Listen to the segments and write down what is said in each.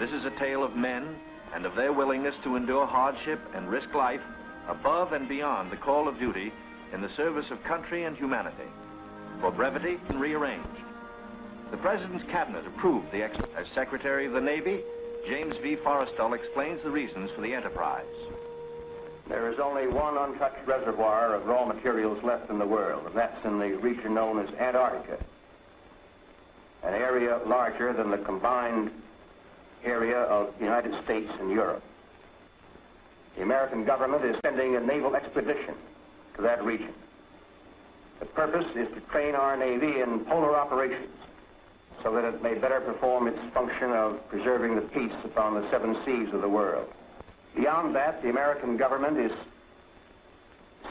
This is a tale of men and of their willingness to endure hardship and risk life above and beyond the call of duty in the service of country and humanity. For brevity, rearranged. The President's Cabinet approved the as Secretary of the Navy. James V. Forrestal explains the reasons for the enterprise. There is only one untouched reservoir of raw materials left in the world, and that's in the region known as Antarctica, an area larger than the combined area of the United States and Europe. The American government is sending a naval expedition to that region. The purpose is to train our Navy in polar operations so that it may better perform its function of preserving the peace upon the 7 seas of the world. Beyond that, the American government is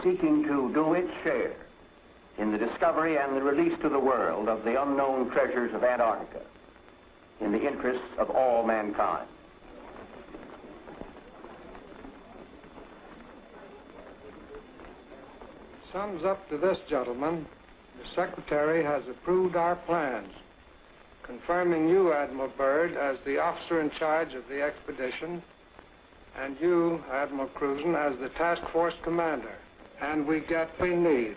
seeking to do its share in the discovery and the release to the world of the unknown treasures of Antarctica in the interests of all mankind. Sums up to this, gentlemen. The Secretary has approved our plans, confirming you, Admiral Byrd, as the officer in charge of the expedition, and you, Admiral Cruzen, as the task force commander. And we get what we need.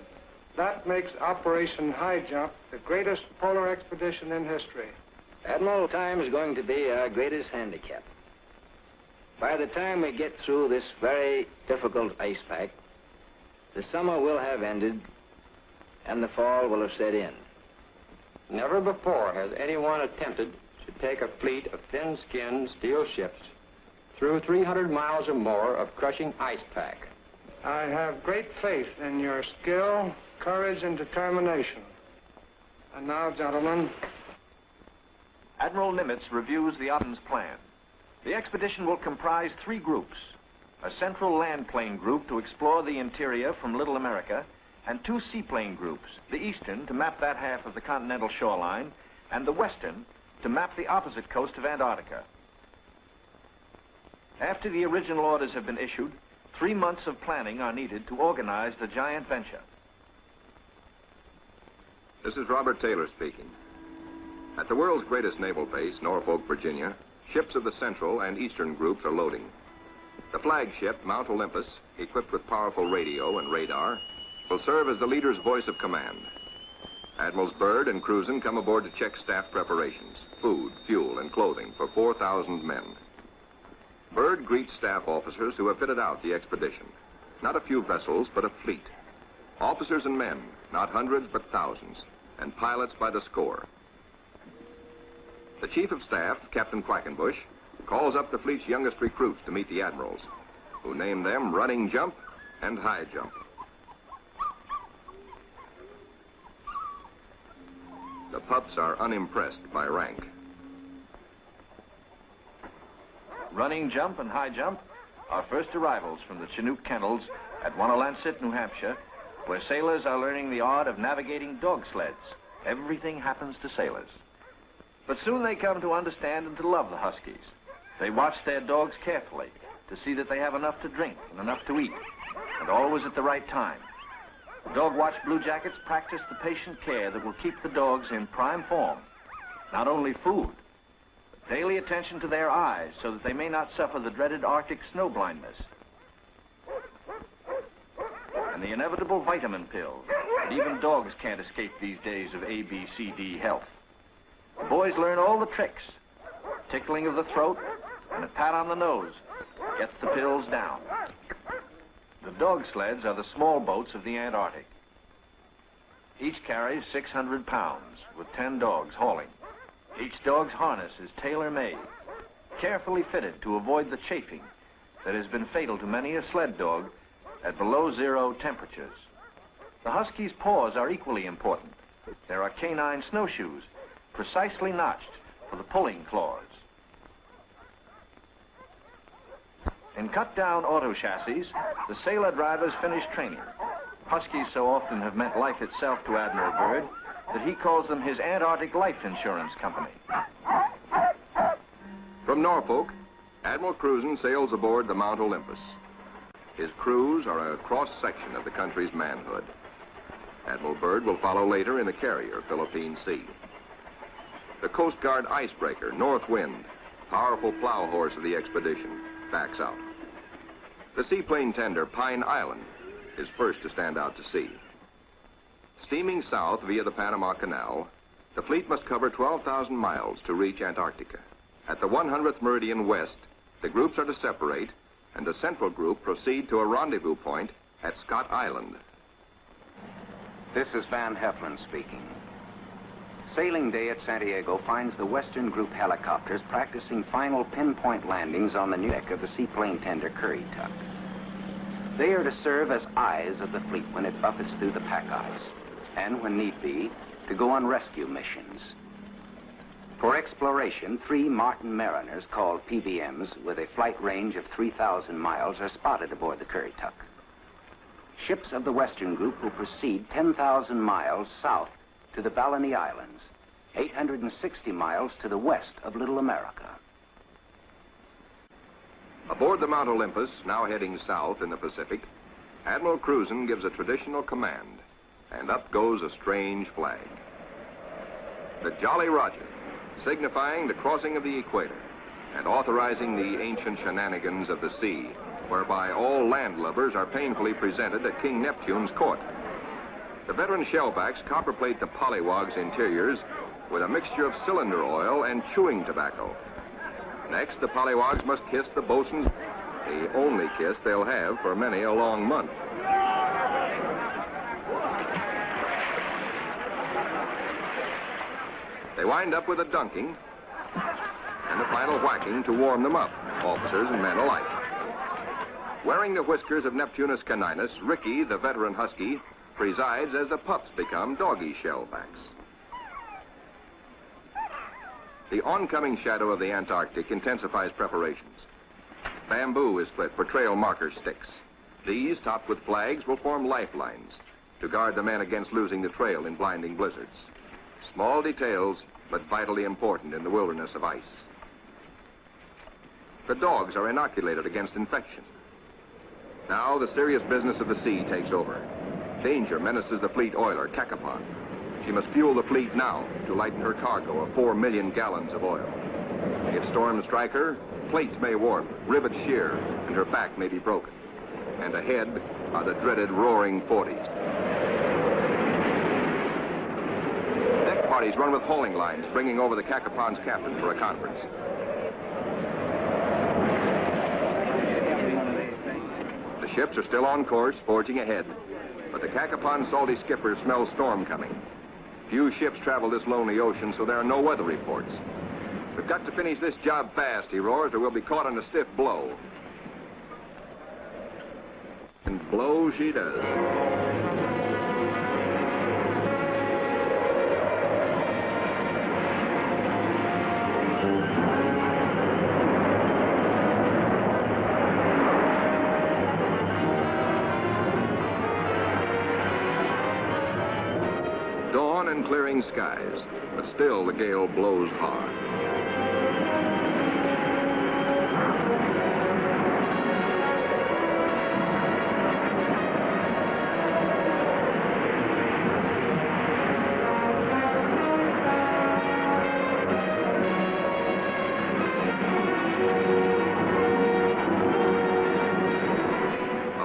That makes Operation Highjump the greatest polar expedition in history. Admiral, time is going to be our greatest handicap. By the time we get through this very difficult ice pack, the summer will have ended and the fall will have set in. Never before has anyone attempted to take a fleet of thin-skinned steel ships through 300 miles or more of crushing ice pack. I have great faith in your skill, courage, and determination. And now, gentlemen. Admiral Nimitz reviews the Optim's plan. The expedition will comprise 3 groups: a central land plane group to explore the interior from Little America, and 2 seaplane groups, the eastern to map that half of the continental shoreline, and the western to map the opposite coast of Antarctica. After the original orders have been issued, 3 months of planning are needed to organize the giant venture. This is Robert Taylor speaking. At the world's greatest naval base, Norfolk, Virginia, ships of the central and eastern groups are loading. The flagship, Mount Olympus, equipped with powerful radio and radar, will serve as the leader's voice of command. Admirals Byrd and Cruzen come aboard to check staff preparations, food, fuel, and clothing for 4,000 men. Byrd greets staff officers who have fitted out the expedition. Not a few vessels, but a fleet. Officers and men, not hundreds, but thousands, and pilots by the score. The Chief of Staff, Captain Quackenbush, calls up the fleet's youngest recruits to meet the admirals, who name them Running Jump and High Jump. The pups are unimpressed by rank. Running Jump and High Jump are first arrivals from the Chinook kennels at Wanalancet, New Hampshire, where sailors are learning the art of navigating dog sleds. Everything happens to sailors. But soon they come to understand and to love the Huskies. They watch their dogs carefully to see that they have enough to drink and enough to eat, and always at the right time. The dog watch bluejackets practice the patient care that will keep the dogs in prime form. Not only food, but daily attention to their eyes so that they may not suffer the dreaded Arctic snow blindness. And the inevitable vitamin pills that even dogs can't escape these days of ABCD health. The boys learn all the tricks. Tickling of the throat and a pat on the nose gets the pills down. The dog sleds are the small boats of the Antarctic. Each carries 600 pounds, with 10 dogs hauling. Each dog's harness is tailor-made, carefully fitted to avoid the chafing that has been fatal to many a sled dog at below 0 temperatures. The Husky's paws are equally important. There are canine snowshoes, precisely notched for the pulling claws. In cut-down auto chassis, the sailor drivers finish training. Huskies so often have meant life itself to Admiral Byrd that he calls them his Antarctic Life Insurance Company. From Norfolk, Admiral Cruzen sails aboard the Mount Olympus. His crews are a cross-section of the country's manhood. Admiral Byrd will follow later in the carrier Philippine Sea. The Coast Guard icebreaker, North Wind, powerful plow horse of the expedition, backs out. The seaplane tender Pine Island is first to stand out to sea. Steaming south via the Panama Canal, the fleet must cover 12,000 miles to reach Antarctica. At the 100th meridian west, the groups are to separate, and the central group proceed to a rendezvous point at Scott Island. This is Van Heflin speaking. Sailing day at Santiago finds the Western Group helicopters practicing final pinpoint landings on the new deck of the seaplane tender Currituck. They are to serve as eyes of the fleet when it buffets through the pack ice, and when need be, to go on rescue missions. For exploration, 3 Martin Mariners, called PBMs, with a flight range of 3,000 miles, are spotted aboard the Currituck. Ships of the Western Group will proceed 10,000 miles south to the Balleny Islands, 860 miles to the west of Little America. Aboard the Mount Olympus, now heading south in the Pacific, Admiral Cruzen gives a traditional command, and up goes a strange flag. The Jolly Roger, signifying the crossing of the equator and authorizing the ancient shenanigans of the sea, whereby all landlubbers are painfully presented at King Neptune's court. The veteran shellbacks copperplate the pollywog's interiors with a mixture of cylinder oil and chewing tobacco. Next, the pollywog's must kiss the bosun's, the only kiss they'll have for many a long month. They wind up with a dunking and a final whacking to warm them up, officers and men alike. Wearing the whiskers of Neptunus caninus, Ricky, the veteran husky, presides as the pups become doggy shellbacks. The oncoming shadow of the Antarctic intensifies preparations. Bamboo is split for trail marker sticks. These, topped with flags, will form lifelines to guard the men against losing the trail in blinding blizzards. Small details, but vitally important in the wilderness of ice. The dogs are inoculated against infection. Now the serious business of the sea takes over. Danger menaces the fleet oiler, Cacapon. She must fuel the fleet now to lighten her cargo of 4 million gallons of oil. If storms strike her, plates may warp, rivets shear, and her back may be broken. And ahead are the dreaded roaring 40s. Deck parties run with hauling lines, bringing over the Cacapon's captain for a conference. The ships are still on course, forging ahead. But the Cacapon's salty skipper smells storm coming. Few ships travel this lonely ocean, so there are no weather reports. We've got to finish this job fast, he roars, or we'll be caught on a stiff blow. And blow she does. And clearing skies, but still the gale blows hard.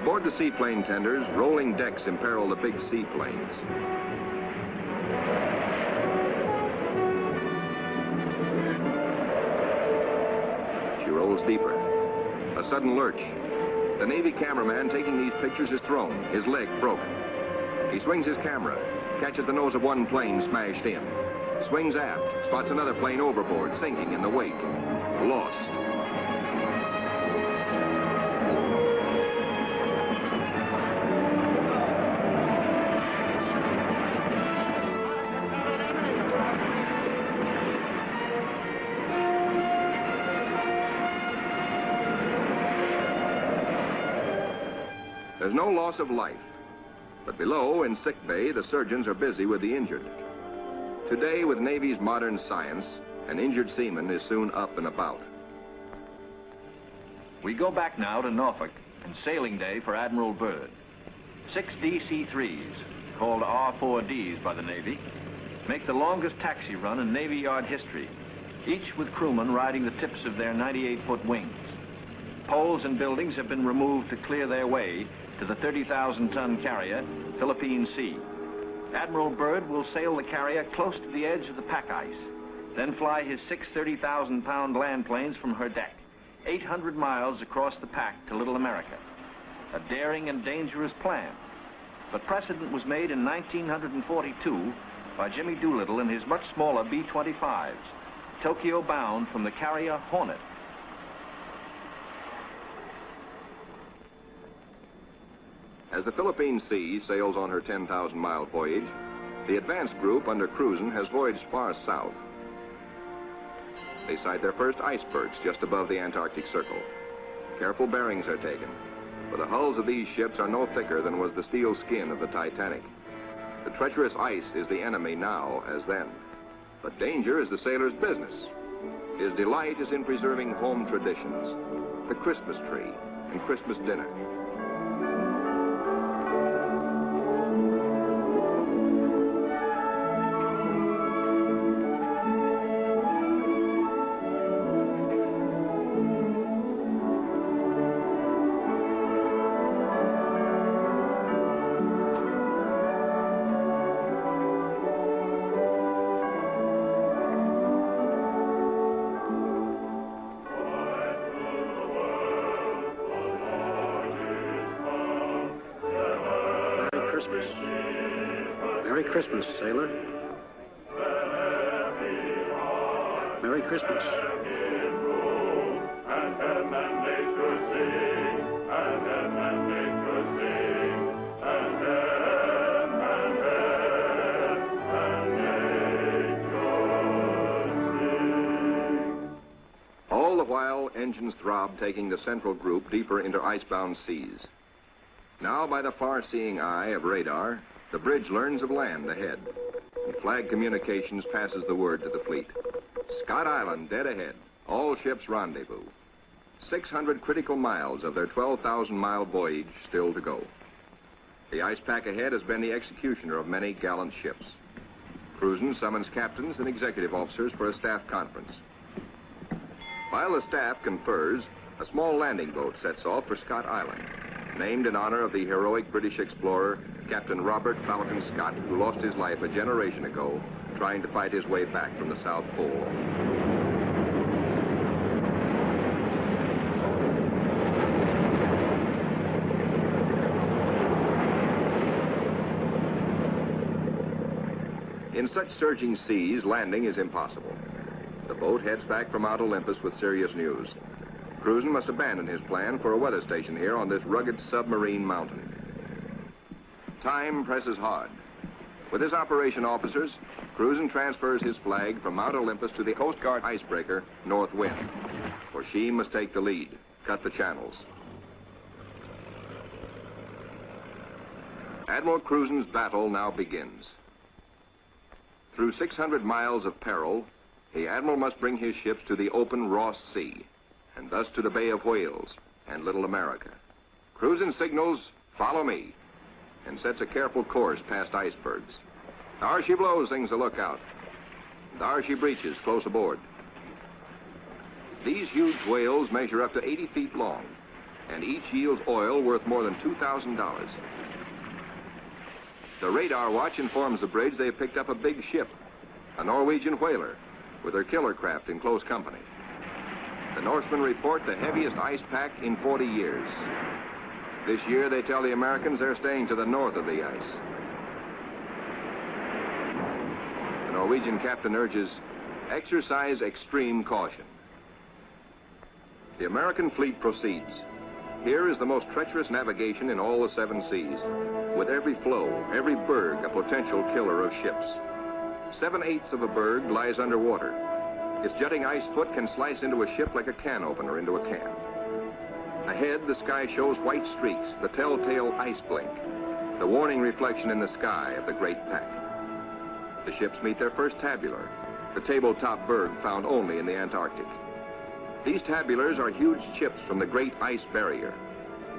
Aboard the seaplane tenders, rolling decks imperil the big seaplanes. Deeper. A sudden lurch. The Navy cameraman taking these pictures is thrown, his leg broken. He swings his camera, catches the nose of one plane smashed in, swings aft, spots another plane overboard, sinking in the wake. Lost. There's no loss of life, but below in sick bay, the surgeons are busy with the injured. Today, with Navy's modern science, an injured seaman is soon up and about. We go back now to Norfolk and sailing day for Admiral Byrd. 6 DC-3s, called R4Ds by the Navy, make the longest taxi run in Navy Yard history, each with crewmen riding the tips of their 98-foot wings. Poles and buildings have been removed to clear their way to the 30,000-ton carrier, Philippine Sea. Admiral Byrd will sail the carrier close to the edge of the pack ice, then fly his 6 30,000-pound land planes from her deck, 800 miles across the pack to Little America. A daring and dangerous plan, but precedent was made in 1942 by Jimmy Doolittle in his much smaller B-25s, Tokyo-bound from the carrier Hornet. As the Philippine Sea sails on her 10,000-mile voyage, the advance group under Cruzen has voyaged far south. They sight their first icebergs just above the Antarctic Circle. Careful bearings are taken, for the hulls of these ships are no thicker than was the steel skin of the Titanic. The treacherous ice is the enemy now as then, but danger is the sailor's business. His delight is in preserving home traditions, the Christmas tree and Christmas dinner. Merry Christmas, sailor. Merry Christmas. All the while, engines throb, taking the central group deeper into icebound seas. Now, by the far-seeing eye of radar, the bridge learns of land ahead, and flag communications passes the word to the fleet. Scott Island dead ahead, all ships rendezvous. 600 critical miles of their 12,000-mile voyage still to go. The ice pack ahead has been the executioner of many gallant ships. Cruzen summons captains and executive officers for a staff conference. While the staff confers, a small landing boat sets off for Scott Island, named in honor of the heroic British explorer, Captain Robert Falcon Scott, who lost his life a generation ago trying to fight his way back from the South Pole. In such surging seas, landing is impossible. The boat heads back for Mount Olympus with serious news. Cruzen must abandon his plan for a weather station here on this rugged submarine mountain. Time presses hard. With his operation officers, Cruzen transfers his flag from Mount Olympus to the Coast Guard icebreaker, North Wind, for she must take the lead, cut the channels. Admiral Cruzen's battle now begins. Through 600 miles of peril, the Admiral must bring his ships to the open Ross Sea, and thus to the Bay of Whales and Little America. Cruzen signals, "Follow me," and sets a careful course past icebergs. "There she blows," sings the lookout. "There she breaches," close aboard. These huge whales measure up to 80 feet long, and each yields oil worth more than $2,000. The radar watch informs the bridge they've picked up a big ship, a Norwegian whaler, with her killer craft in close company. The Norsemen report the heaviest ice pack in 40 years. This year, they tell the Americans they're staying to the north of the ice. The Norwegian captain urges, "Exercise extreme caution." The American fleet proceeds. Here is the most treacherous navigation in all the 7 seas, with every floe, every berg a potential killer of ships. 7/8 of a berg lies underwater. Its jutting ice foot can slice into a ship like a can opener into a can. Ahead, the sky shows white streaks, the telltale ice blink, the warning reflection in the sky of the great pack. The ships meet their first tabular, the tabletop berg found only in the Antarctic. These tabulars are huge chips from the great ice barrier.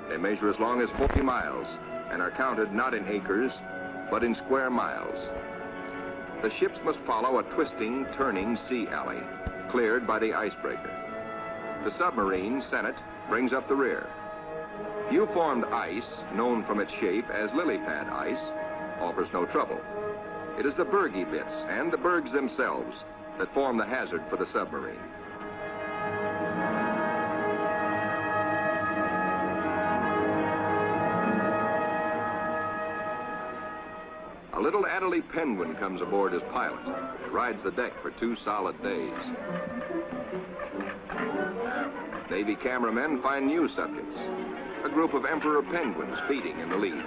They measure as long as 40 miles and are counted not in acres, but in square miles. The ships must follow a twisting, turning sea alley, cleared by the icebreaker. The submarine, Senate, brings up the rear. U-formed ice, known from its shape as lily pad ice, offers no trouble. It is the bergy bits and the bergs themselves that form the hazard for the submarine. A little Adelie penguin comes aboard as pilot. It rides the deck for 2 solid days. Navy cameramen find new subjects. A group of emperor penguins feeding in the lead.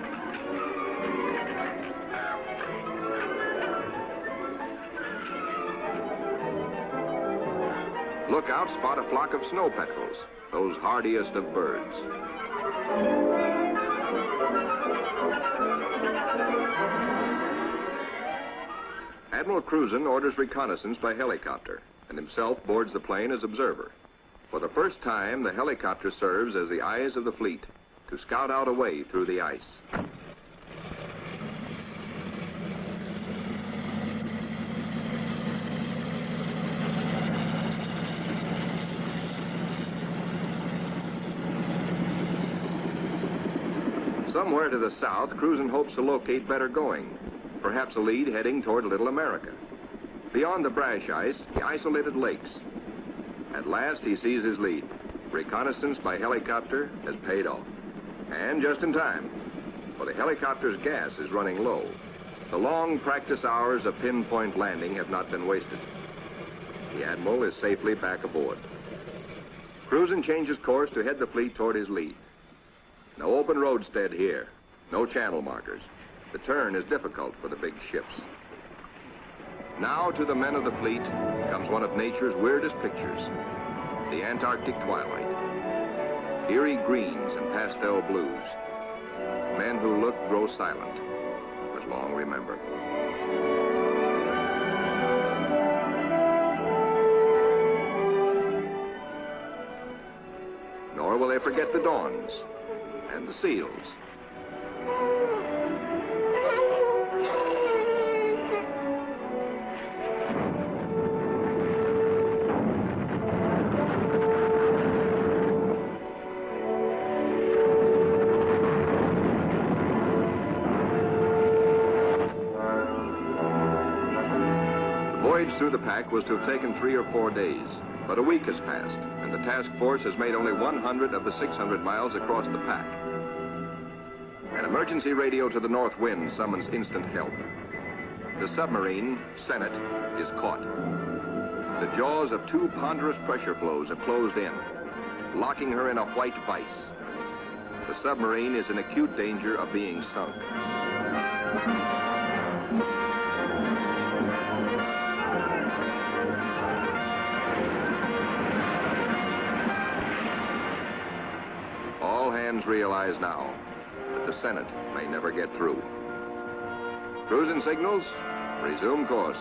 Lookouts spot a flock of snow petrels, those hardiest of birds. Admiral Cruzen orders reconnaissance by helicopter and himself boards the plane as observer. For the first time, the helicopter serves as the eyes of the fleet to scout out a way through the ice. Somewhere to the south, Cruzen hopes to locate better going, perhaps a lead heading toward Little America. Beyond the brash ice, the isolated lakes. At last, he sees his lead. Reconnaissance by helicopter has paid off. And just in time, for the helicopter's gas is running low. The long practice hours of pinpoint landing have not been wasted. The Admiral is safely back aboard. Cruzen changes course to head the fleet toward his lead. No open roadstead here, no channel markers. The turn is difficult for the big ships. Now to the men of the fleet comes one of nature's weirdest pictures, the Antarctic twilight. Eerie greens and pastel blues. Men who look grow silent, but long remember. Nor will they forget the dawns and the seals. Through the pack was to have taken 3 or 4 days, but a week has passed, and the task force has made only 100 of the 600 miles across the pack. An emergency radio to the north wind summons instant help. The submarine, Senate, is caught. The jaws of 2 ponderous pressure flows have closed in, locking her in a white vice. The submarine is in acute danger of being sunk. Realize now that the Senate may never get through. Cruzen signals, resume course.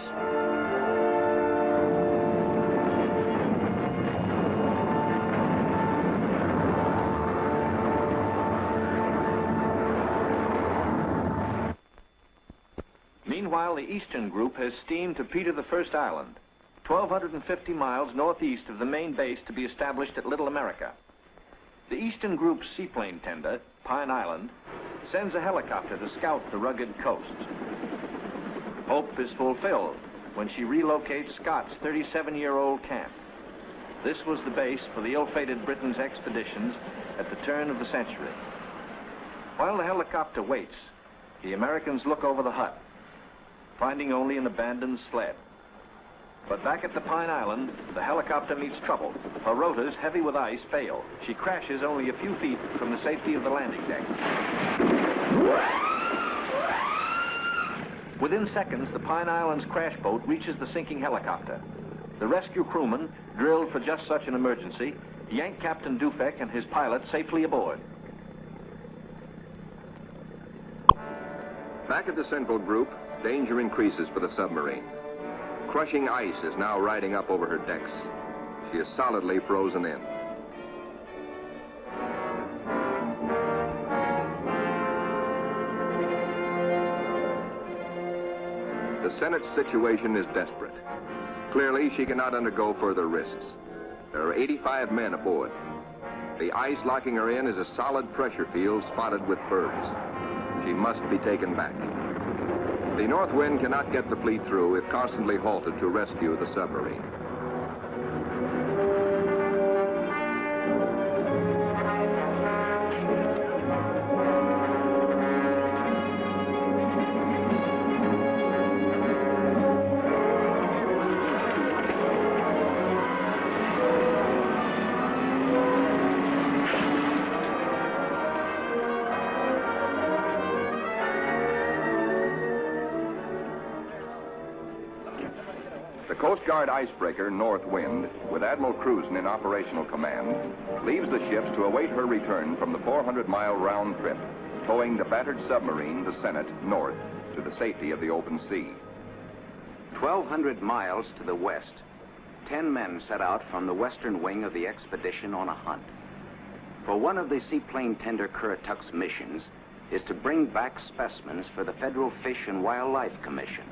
Meanwhile, the Eastern Group has steamed to Peter I Island, 1,250 miles northeast of the main base to be established at Little America. The Eastern Group's seaplane tender, Pine Island, sends a helicopter to scout the rugged coast. Hope is fulfilled when she relocates Scott's 37-year-old camp. This was the base for the ill-fated Britain's expeditions at the turn of the century. While the helicopter waits, the Americans look over the hut, finding only an abandoned sled. But back at the Pine Island, the helicopter meets trouble. Her rotors, heavy with ice, fail. She crashes only a few feet from the safety of the landing deck. Within seconds, the Pine Island's crash boat reaches the sinking helicopter. The rescue crewmen, drilled for just such an emergency, yank Captain Dufek and his pilot safely aboard. Back at the Central Group, danger increases for the submarine. Crushing ice is now riding up over her decks. She is solidly frozen in. The Senate's situation is desperate. Clearly, she cannot undergo further risks. There are 85 men aboard. The ice locking her in is a solid pressure field spotted with bergs. She must be taken back. The north wind cannot get the fleet through if constantly halted to rescue the submarine. The Coast Guard icebreaker, North Wind, with Admiral Cruzen in operational command, leaves the ships to await her return from the 400-mile round trip, towing the battered submarine, the Senate, north to the safety of the open sea. 1,200 miles to the west, 10 men set out from the western wing of the expedition on a hunt. For one of the seaplane tender Currituck's missions is to bring back specimens for the Federal Fish and Wildlife Commission.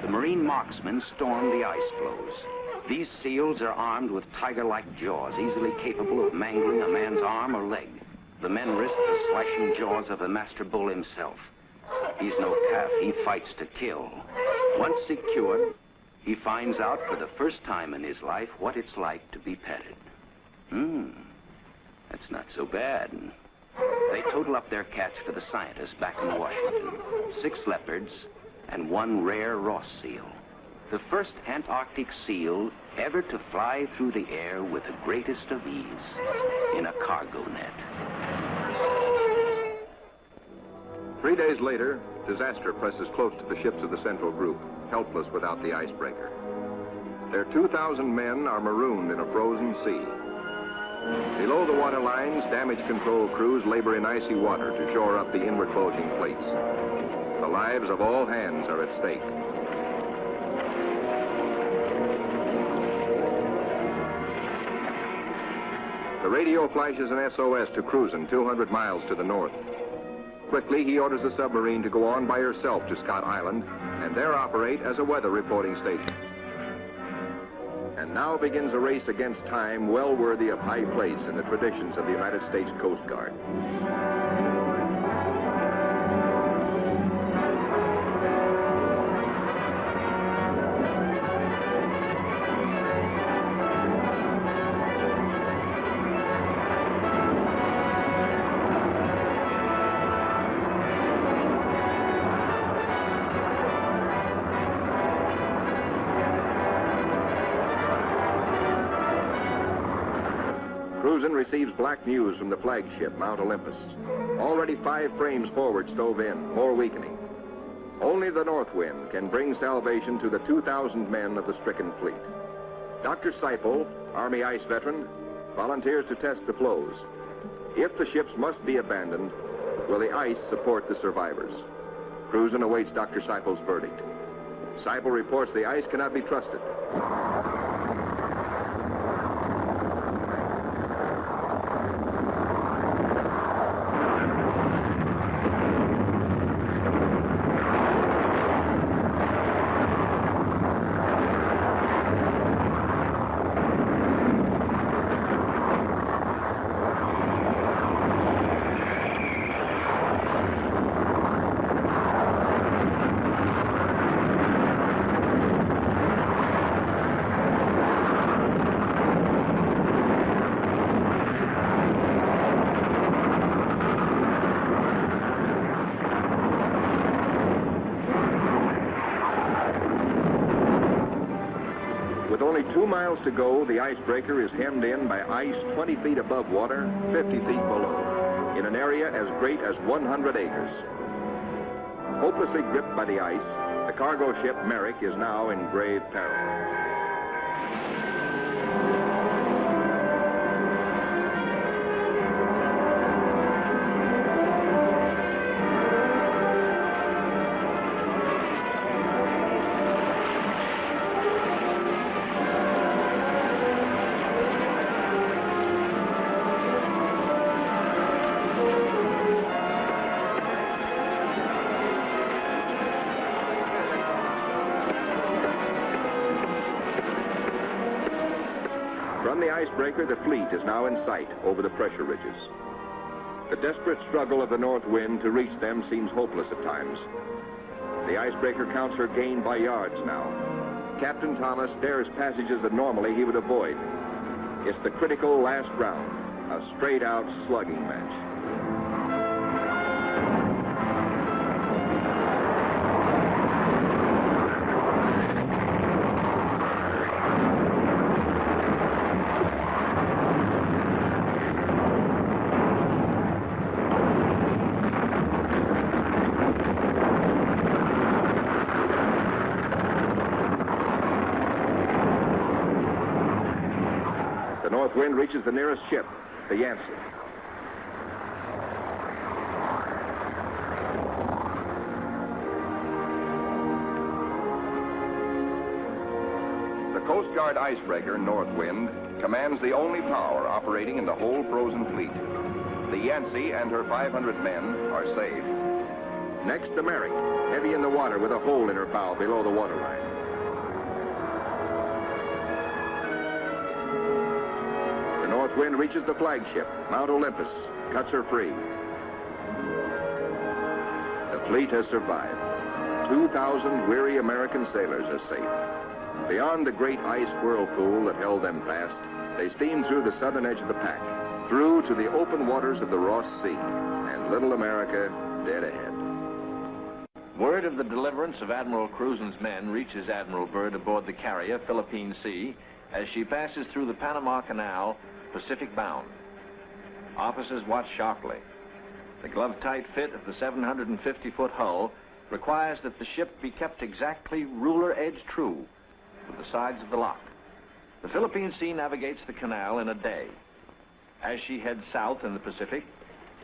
The marine marksmen storm the ice floes. These seals are armed with tiger-like jaws, easily capable of mangling a man's arm or leg. The men risk the slashing jaws of the master bull himself. He's no calf, he fights to kill. Once secured, he finds out for the first time in his life what it's like to be petted. That's not so bad. They total up their catch for the scientists back in Washington. 6 leopards and 1 rare Ross seal. The first Antarctic seal ever to fly through the air with the greatest of ease in a cargo net. 3 days later, disaster presses close to the ships of the Central Group, helpless without the icebreaker. Their 2,000 men are marooned in a frozen sea. Below the water lines, damage control crews labor in icy water to shore up the inward bulging plates. The lives of all hands are at stake. The radio flashes an SOS to Cruzen 200 miles to the north. Quickly, he orders the submarine to go on by herself to Scott Island and there operate as a weather reporting station. And now begins a race against time well worthy of high place in the traditions of the United States Coast Guard. Cruzen receives black news from the flagship, Mount Olympus. Already 5 frames forward stove in, more weakening. Only the north wind can bring salvation to the 2,000 men of the stricken fleet. Dr. Seipel, Army ice veteran, volunteers to test the floes. If the ships must be abandoned, will the ice support the survivors? Cruzen awaits Dr. Seipel's verdict. Seipel reports the ice cannot be trusted. With only 2 miles to go, the icebreaker is hemmed in by ice 20 feet above water, 50 feet below, in an area as great as 100 acres. Hopelessly gripped by the ice, the cargo ship Merrick is now in grave peril. From the icebreaker, the fleet is now in sight over the pressure ridges. The desperate struggle of the north wind to reach them seems hopeless at times. The icebreaker counts her gain by yards now. Captain Thomas dares passages that normally he would avoid. It's the critical last round, a straight-out slugging match. The north wind reaches the nearest ship, the Yancey. The Coast Guard icebreaker, North Wind, commands the only power operating in the whole frozen fleet. The Yancey and her 500 men are safe. Next, the Merrick, heavy in the water with a hole in her bow below the waterline. The north wind reaches the flagship, Mount Olympus, cuts her free. The fleet has survived. 2,000 weary American sailors are safe. Beyond the great ice whirlpool that held them fast, they steamed through the southern edge of the pack, through to the open waters of the Ross Sea, and little America dead ahead. Word of the deliverance of Admiral Cruzen's men reaches Admiral Byrd aboard the carrier Philippine Sea as she passes through the Panama Canal, Pacific bound. Officers watch sharply. The glove-tight fit of the 750-foot hull requires that the ship be kept exactly ruler-edge true with the sides of the lock. The Philippine Sea navigates the canal in a day. As she heads south in the Pacific,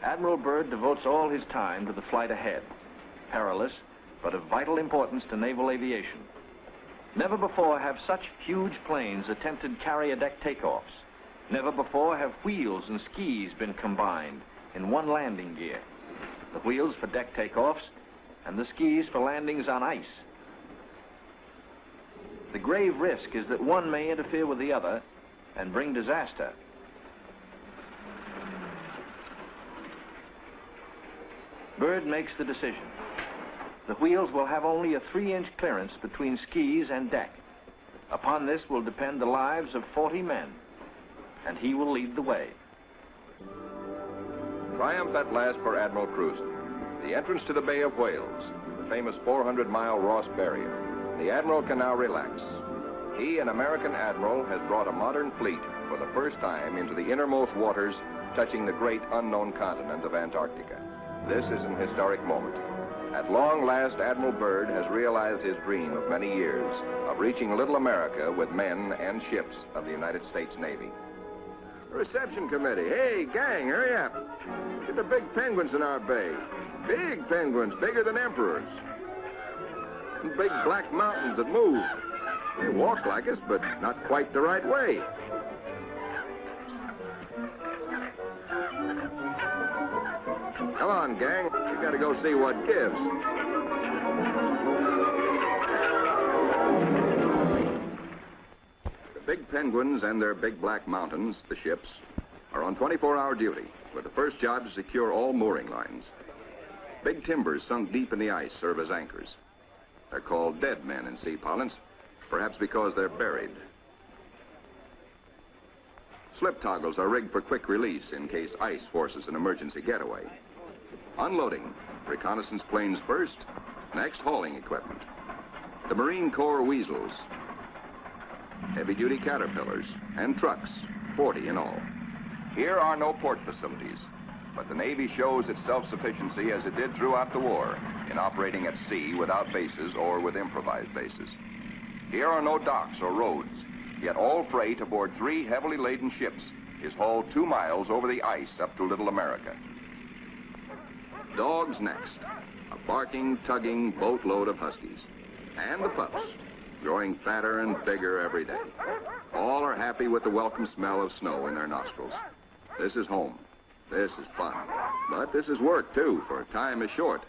Admiral Byrd devotes all his time to the flight ahead, perilous but of vital importance to naval aviation. Never before have such huge planes attempted carrier deck takeoffs. Never before have wheels and skis been combined in one landing gear. The wheels for deck takeoffs and the skis for landings on ice. The grave risk is that one may interfere with the other and bring disaster. Byrd makes the decision. The wheels will have only a 3-inch clearance between skis and deck. Upon this will depend the lives of 40 men, and he will lead the way. Triumph at last for Admiral Cruzen. The entrance to the Bay of Whales, the famous 400-mile Ross Barrier. The Admiral can now relax. He, an American admiral, has brought a modern fleet for the first time into the innermost waters touching the great unknown continent of Antarctica. This is an historic moment. At long last, Admiral Byrd has realized his dream of many years of reaching little America with men and ships of the United States Navy. Reception committee. Hey, gang, hurry up. Get the big penguins in our bay. Big penguins, bigger than emperors. And big black mountains that move. They walk like us, but not quite the right way. Come on, gang. We gotta go see what gives. The big penguins and their big black mountains, the ships, are on 24-hour duty, with the first job to secure all mooring lines. Big timbers sunk deep in the ice serve as anchors. They're called dead men in sea parlance, perhaps because they're buried. Slip toggles are rigged for quick release in case ice forces an emergency getaway. Unloading. Reconnaissance planes first, next hauling equipment. The Marine Corps weasels. Heavy-duty caterpillars and trucks, 40 in all. Here are no port facilities, but the Navy shows its self-sufficiency as it did throughout the war in operating at sea without bases or with improvised bases. Here are no docks or roads, yet all freight aboard 3 heavily laden ships is hauled 2 miles over the ice up to Little America. Dogs next. A barking, tugging boatload of huskies. And the pups, growing fatter and bigger every day. All are happy with the welcome smell of snow in their nostrils. This is home. This is fun. But this is work, too, for time is short,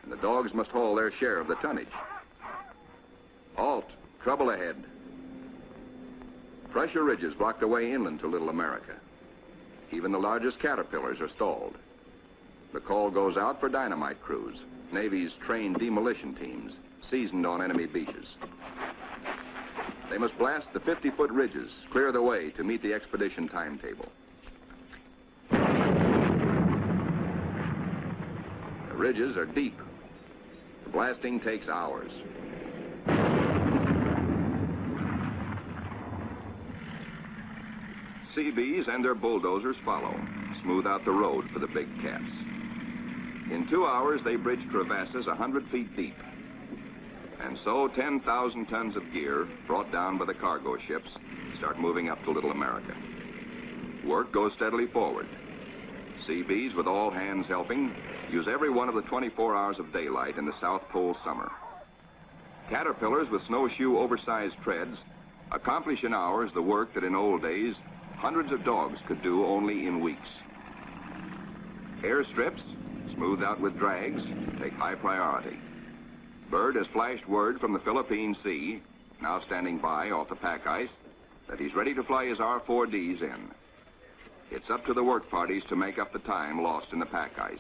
and the dogs must haul their share of the tonnage. Halt. Trouble ahead. Pressure ridges block the way inland to Little America. Even the largest caterpillars are stalled. The call goes out for dynamite crews, Navy's trained demolition teams, seasoned on enemy beaches. They must blast the 50-foot ridges, clear the way to meet the expedition timetable. The ridges are deep. The blasting takes hours. Seabees and their bulldozers follow, smooth out the road for the big cats. In 2 hours, they bridge crevasses 100 feet deep. And so 10,000 tons of gear, brought down by the cargo ships, start moving up to Little America. Work goes steadily forward. Seabees, with all hands helping, use every one of the 24 hours of daylight in the South Pole summer. Caterpillars with snowshoe oversized treads accomplish in hours the work that in old days hundreds of dogs could do only in weeks. Airstrips, smoothed out with drags, take high priority. Byrd has flashed word from the Philippine Sea, now standing by off the pack ice, that he's ready to fly his R-4Ds in. It's up to the work parties to make up the time lost in the pack ice.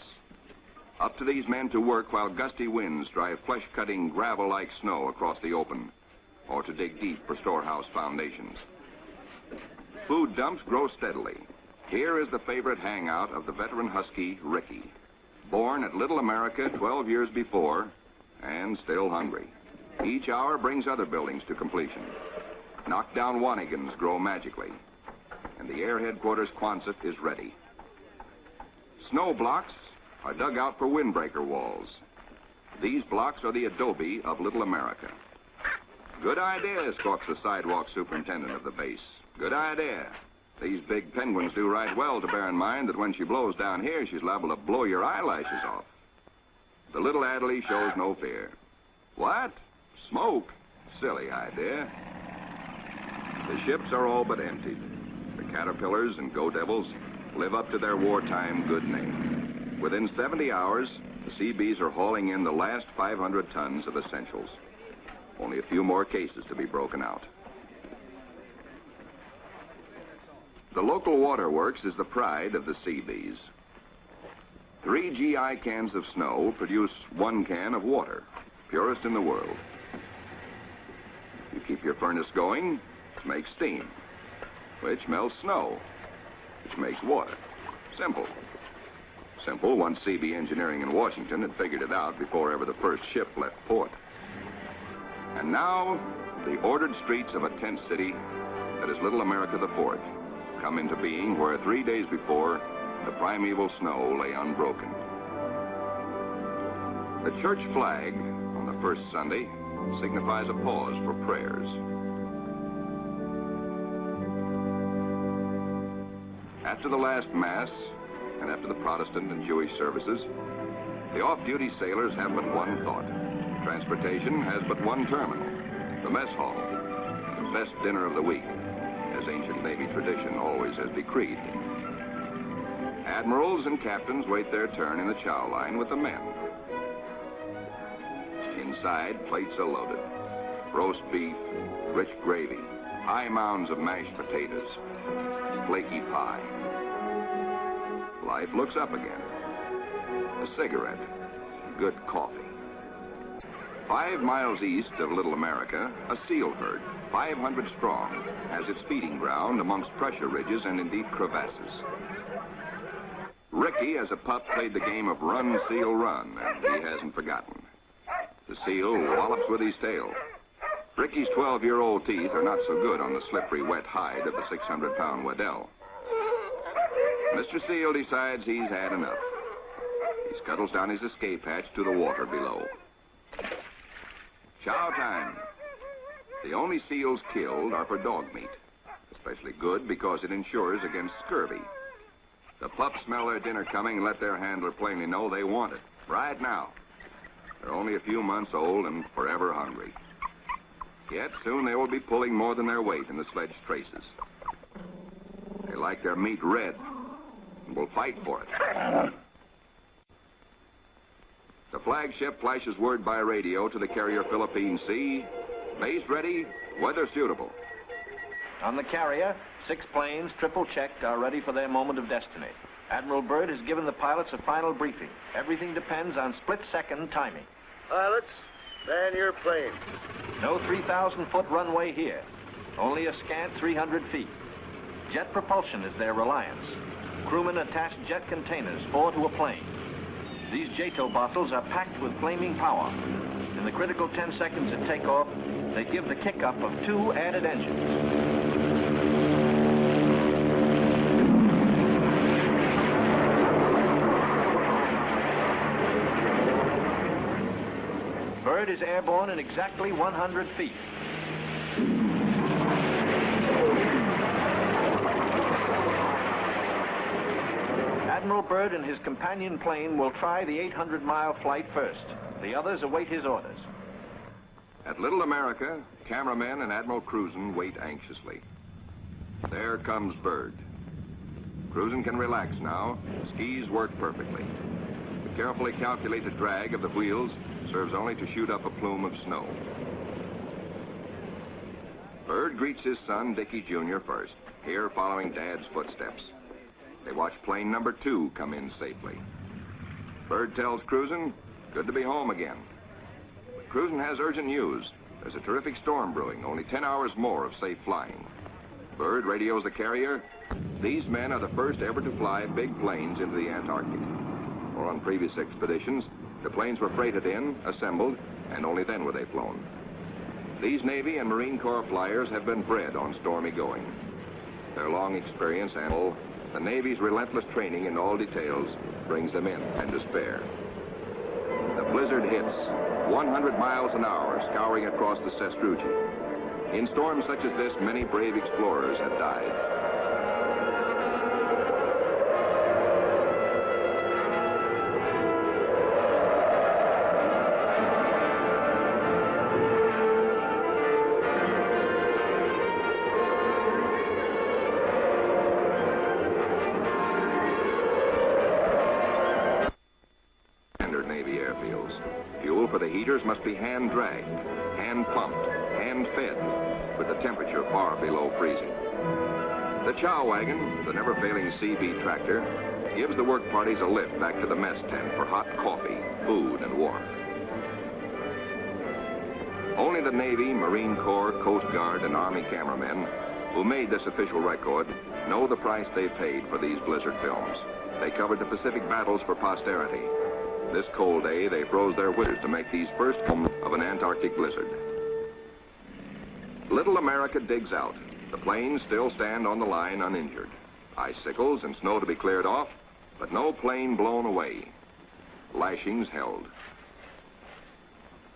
Up to these men to work while gusty winds drive flesh-cutting, gravel-like snow across the open, or to dig deep for storehouse foundations. Food dumps grow steadily. Here is the favorite hangout of the veteran husky, Ricky. Born at Little America 12 years before, and still hungry. Each hour brings other buildings to completion. Knockdown Wanigans grow magically, and the Air Headquarters Quonset is ready. Snow blocks are dug out for windbreaker walls. These blocks are the adobe of Little America. Good idea, squawks the sidewalk superintendent of the base. Good idea. These big penguins do right well to bear in mind that when she blows down here, she's liable to blow your eyelashes off. The little Adderley shows no fear. What? Smoke? Silly idea. The ships are all but emptied. The Caterpillars and Go Devils live up to their wartime good name. Within 70 hours, the Seabees are hauling in the last 500 tons of essentials. Only a few more cases to be broken out. The local waterworks is the pride of the Seabees. 3 GI cans of snow produce 1 can of water, purest in the world. You keep your furnace going, which makes steam, which melts snow, which makes water. Simple. Simple once CB Engineering in Washington had figured it out before ever the first ship left port. And now, the ordered streets of a tent city that is Little America the Fourth come into being where 3 days before, the primeval snow lay unbroken. The church flag on the first Sunday signifies a pause for prayers. After the last Mass, and after the Protestant and Jewish services, the off-duty sailors have but one thought. Transportation has but one terminal, the mess hall, the best dinner of the week, as ancient Navy tradition always has decreed. Admirals and captains wait their turn in the chow line with the men. Inside, plates are loaded. Roast beef, rich gravy, high mounds of mashed potatoes, flaky pie. Life looks up again. A cigarette, good coffee. 5 miles east of Little America, a seal herd, 500 strong, has its feeding ground amongst pressure ridges and in deep crevasses. Ricky, as a pup, played the game of run, seal, run, and he hasn't forgotten. The seal wallops with his tail. Ricky's 12-year-old teeth are not so good on the slippery, wet hide of the 600-pound Waddell. Mr. Seal decides he's had enough. He scuttles down his escape hatch to the water below. Chow time. The only seals killed are for dog meat, especially good because it insures against scurvy. The pups smell their dinner coming and let their handler plainly know they want it, right now. They're only a few months old and forever hungry. Yet soon they will be pulling more than their weight in the sledge traces. They like their meat red and will fight for it. The flagship flashes word by radio to the carrier Philippine Sea. Base ready, weather suitable. On the carrier, 6 planes, triple-checked, are ready for their moment of destiny. Admiral Byrd has given the pilots a final briefing. Everything depends on split-second timing. Pilots, man your plane. No 3,000-foot runway here. Only a scant 300 feet. Jet propulsion is their reliance. Crewmen attach jet containers, 4 to a plane. These JATO bottles are packed with flaming power. In the critical 10 seconds at takeoff, they give the kick-up of 2 added engines. Byrd is airborne in exactly 100 feet. Admiral Byrd and his companion plane will try the 800-mile flight first. The others await his orders. At Little America, cameramen and Admiral Cruzen wait anxiously. There comes Byrd. Cruzen can relax now. Skis work perfectly. The carefully calculated drag of the wheels serves only to shoot up a plume of snow. Byrd greets his son, Dickie Jr. first, here following Dad's footsteps. They watch plane number 2 come in safely. Byrd tells Cruzen, good to be home again. Cruzen has urgent news. There's a terrific storm brewing, only 10 hours more of safe flying. Byrd radios the carrier. These men are the first ever to fly big planes into the Antarctic. Or on previous expeditions, the planes were freighted in, assembled, and only then were they flown. These Navy and Marine Corps flyers have been bred on stormy going. Their long experience and the Navy's relentless training in all details brings them in and despair. The blizzard hits, 100 miles an hour scouring across the sastrugi. In storms such as this, many brave explorers have died. Navy airfields. Fuel for the heaters must be hand-dragged, hand-pumped, hand-fed, with the temperature far below freezing. The chow wagon, the never-failing CB tractor, gives the work parties a lift back to the mess tent for hot coffee, food, and warmth. Only the Navy, Marine Corps, Coast Guard, and Army cameramen who made this official record know the price they paid for these blizzard films. They covered the Pacific battles for posterity. This cold day, they froze their withers to make these first films of an Antarctic blizzard. Little America digs out. The planes still stand on the line uninjured. Icicles and snow to be cleared off, but no plane blown away. Lashings held.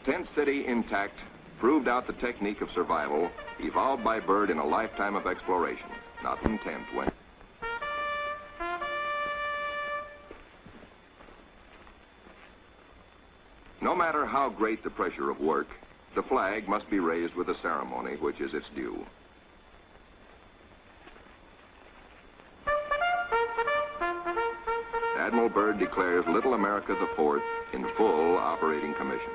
Tent City intact proved out the technique of survival evolved by Byrd in a lifetime of exploration. Not in tent when... No matter how great the pressure of work, the flag must be raised with a ceremony which is its due. Admiral Byrd declares Little America IV in full operating commission.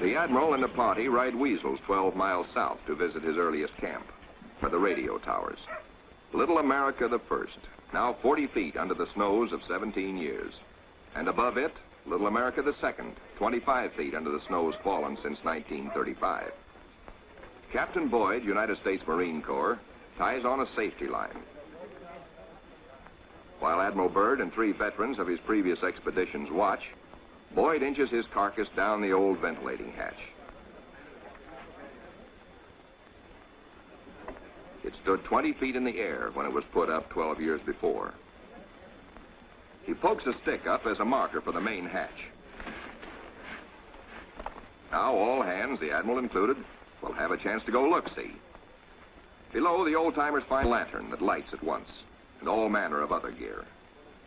The Admiral and the party ride Weasels 12 miles south to visit his earliest camp, for the radio towers. Little America I, now 40 feet under the snows of 17 years. And above it, Little America II, 25 feet under the snows fallen since 1935. Captain Boyd, United States Marine Corps, ties on a safety line. While Admiral Byrd and 3 veterans of his previous expeditions watch, Boyd inches his carcass down the old ventilating hatch. It stood 20 feet in the air when it was put up 12 years before. He pokes a stick up as a marker for the main hatch. Now all hands, the Admiral included, will have a chance to go look-see. Below, the old-timers find a lantern that lights at once, and all manner of other gear.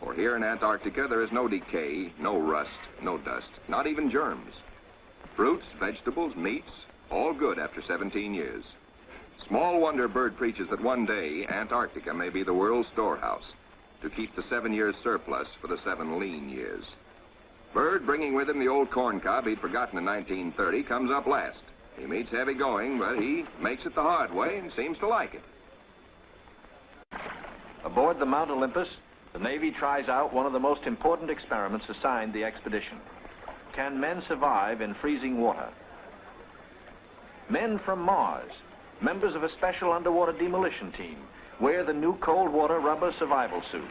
For here in Antarctica, there is no decay, no rust, no dust, not even germs. Fruits, vegetables, meats, all good after 17 years. Small wonder Byrd preaches that one day Antarctica may be the world's storehouse, to keep the 7 years surplus for the 7 lean years. Byrd, bringing with him the old corn cob he'd forgotten in 1930, comes up last. He meets heavy going, but he makes it the hard way and seems to like it. Aboard the Mount Olympus, the Navy tries out one of the most important experiments assigned the expedition. Can men survive in freezing water? Men from Mars, members of a special underwater demolition team, wear the new cold water rubber survival suit.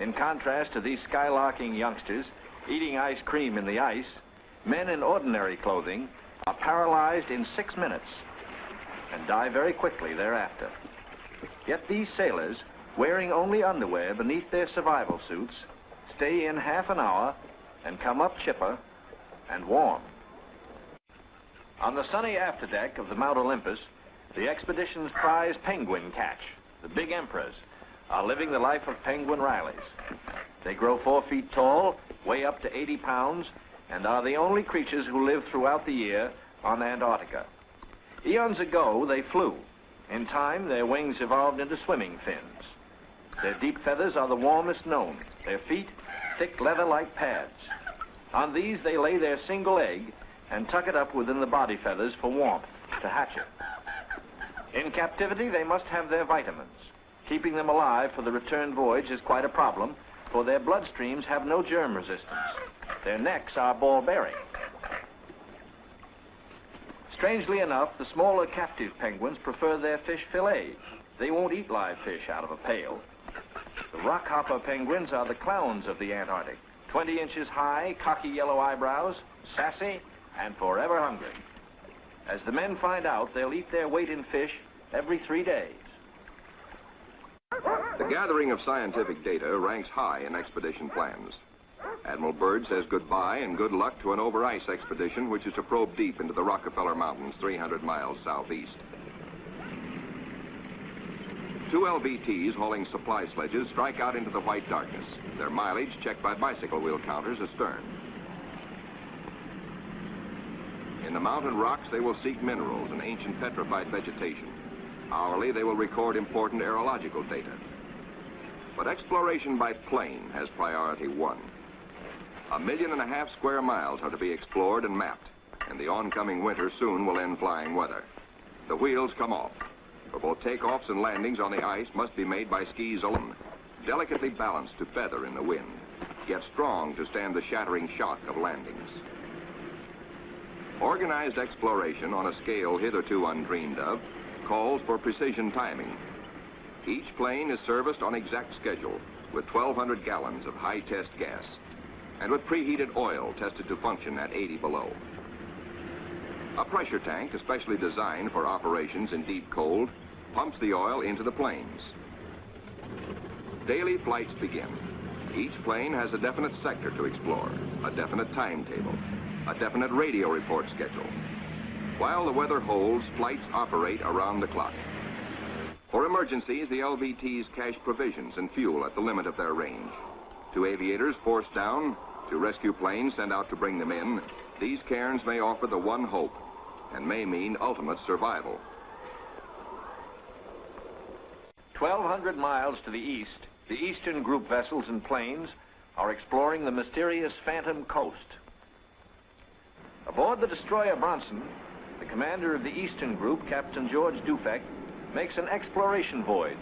In contrast to these skylarking youngsters eating ice cream in the ice, men in ordinary clothing are paralyzed in 6 minutes and die very quickly thereafter. Yet these sailors, wearing only underwear beneath their survival suits, stay in half an hour and come up chipper and warm. On the sunny afterdeck of the Mount Olympus, the expedition's prize penguin catch, the big emperors, are living the life of penguin Rileys. They grow 4 feet tall, weigh up to 80 pounds, and are the only creatures who live throughout the year on Antarctica. Eons ago, they flew. In time, their wings evolved into swimming fins. Their deep feathers are the warmest known. Their feet, thick leather-like pads. On these, they lay their single egg and tuck it up within the body feathers for warmth, to hatch it. In captivity, they must have their vitamins. Keeping them alive for the return voyage is quite a problem, for their bloodstreams have no germ resistance. Their necks are ball-bearing. Strangely enough, the smaller captive penguins prefer their fish fillets. They won't eat live fish out of a pail. The rockhopper penguins are the clowns of the Antarctic. 20 inches high, cocky yellow eyebrows, sassy, and forever hungry. As the men find out, they'll eat their weight in fish every 3 days. The gathering of scientific data ranks high in expedition plans. Admiral Byrd says goodbye and good luck to an over-ice expedition which is to probe deep into the Rockefeller Mountains 300 miles southeast. 2 LVTs hauling supply sledges strike out into the white darkness, their mileage checked by bicycle wheel counters astern. In the mountain rocks, they will seek minerals and ancient petrified vegetation. Hourly, they will record important aerological data. But exploration by plane has priority 1. 1.5 million square miles are to be explored and mapped, and the oncoming winter soon will end flying weather. The wheels come off, for both takeoffs and landings on the ice must be made by skis alone, delicately balanced to feather in the wind, yet strong to stand the shattering shock of landings. Organized exploration on a scale hitherto undreamed of calls for precision timing. Each plane is serviced on exact schedule with 1,200 gallons of high-test gas and with preheated oil tested to function at 80 below. A pressure tank, especially designed for operations in deep cold, pumps the oil into the planes. Daily flights begin. Each plane has a definite sector to explore, a definite timetable, a definite radio report schedule. While the weather holds, flights operate around the clock. For emergencies, the LVTs cache provisions and fuel at the limit of their range. To aviators forced down, to rescue planes sent out to bring them in, these cairns may offer the one hope and may mean ultimate survival. 1,200 miles to the east, the Eastern Group vessels and planes are exploring the mysterious Phantom Coast. Aboard the destroyer Bronson, the commander of the Eastern Group, Captain George Dufek, makes an exploration voyage.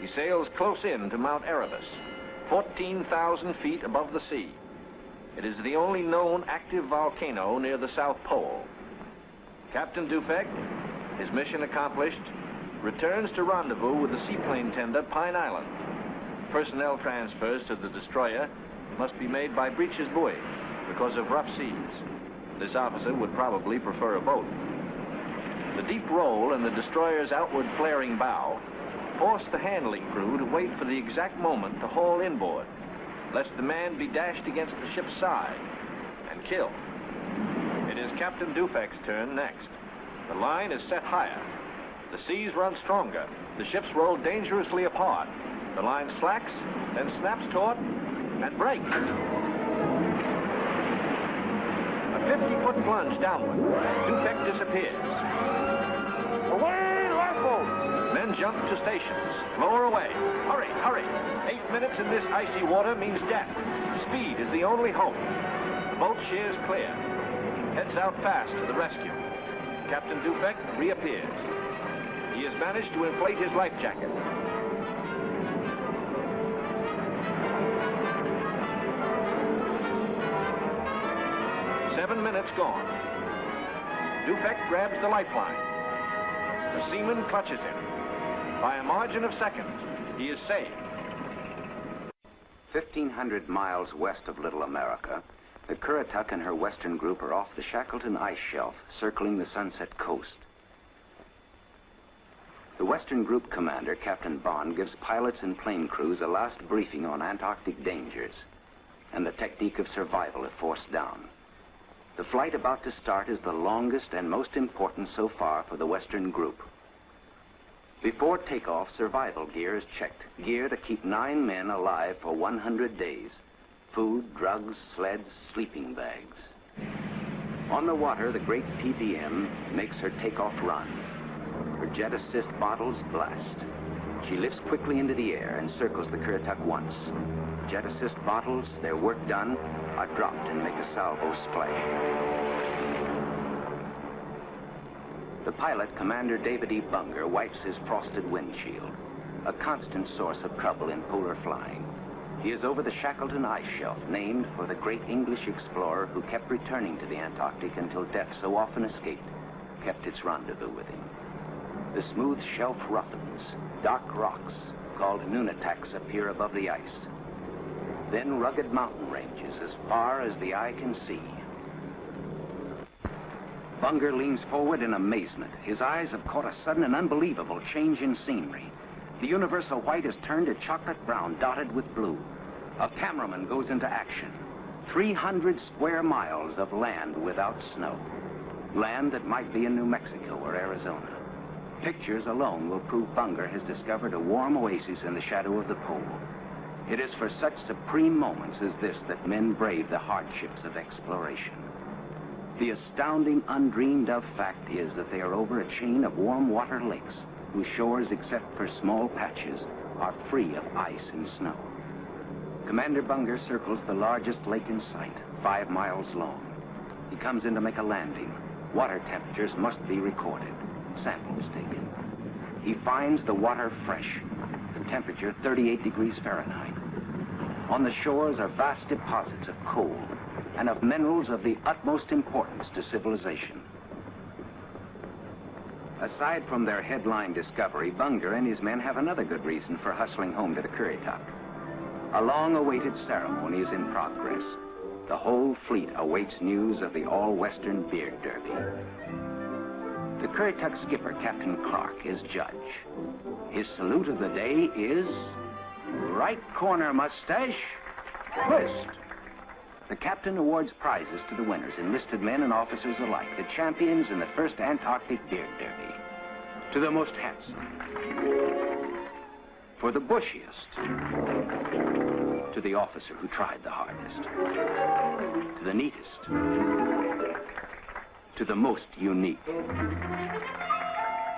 He sails close in to Mount Erebus, 14,000 feet above the sea. It is the only known active volcano near the South Pole. Captain Dufek, his mission accomplished, returns to rendezvous with the seaplane tender Pine Island. Personnel transfers to the destroyer must be made by breeches buoy because of rough seas. This officer would probably prefer a boat. The deep roll in the destroyer's outward flaring bow forced the handling crew to wait for the exact moment to haul inboard, lest the man be dashed against the ship's side and killed. It is Captain Dufek's turn next. The line is set higher. The seas run stronger. The ships roll dangerously apart. The line slacks, then snaps taut and breaks. A 50-foot plunge downward. Dufek disappears. Away, lifeboat! Men jump to stations. Lower away. Hurry, hurry. 8 minutes in this icy water means death. Speed is the only hope. The boat sheers clear. heads out fast to the rescue. Captain Dufek reappears. He has managed to inflate his life jacket. "7 minutes gone. Dufek grabs the lifeline. The seaman clutches him. By a margin of seconds, he is saved. 1,500 miles west of Little America, the Currituck and her western group are off the Shackleton ice shelf, circling the Sunset Coast. The western group commander, Captain Bond, gives pilots and plane crews a last briefing on Antarctic dangers and the technique of survival if forced down. The flight about to start is the longest and most important so far for the western group. Before takeoff, survival gear is checked. Gear to keep 9 men alive for 100 days. Food, drugs, sleds, sleeping bags. On the water, the great PBM makes her takeoff run. Her jet assist bottles blast. She lifts quickly into the air and circles the Currituck once. Jet assist bottles, their work done, are dropped and make a salvo splash. The pilot, Commander David E. Bunger, wipes his frosted windshield, a constant source of trouble in polar flying. He is over the Shackleton ice shelf, named for the great English explorer who kept returning to the Antarctic until death, so often escaped, kept its rendezvous with him. The smooth shelf roughens. Dark rocks, called nunataks, appear above the ice. Then rugged mountain ranges as far as the eye can see. Bunger leans forward in amazement. His eyes have caught a sudden and unbelievable change in scenery. The universal white has turned to chocolate brown, dotted with blue. A cameraman goes into action. 300 square miles of land without snow. Land that might be in New Mexico or Arizona. Pictures alone will prove Bunger has discovered a warm oasis in the shadow of the pole. It is for such supreme moments as this that men brave the hardships of exploration. The astounding, undreamed-of fact is that they are over a chain of warm water lakes whose shores, except for small patches, are free of ice and snow. Commander Bunger circles the largest lake in sight, 5 miles long. He comes in to make a landing. Water temperatures must be recorded, samples taken. He finds the water fresh, the temperature 38 degrees Fahrenheit. On the shores are vast deposits of coal and of minerals of the utmost importance to civilization. Aside from their headline discovery, Bunger and his men have another good reason for hustling home to the Currituck. A long-awaited ceremony is in progress. The whole fleet awaits news of the all-Western beard derby. The Currituck skipper, Captain Clark, is judge. His salute of the day is right corner mustache, twist. The captain awards prizes to the winners, enlisted men and officers alike, the champions in the first Antarctic beard derby. To the most handsome, for the bushiest, to the officer who tried the hardest, to the neatest, to the most unique,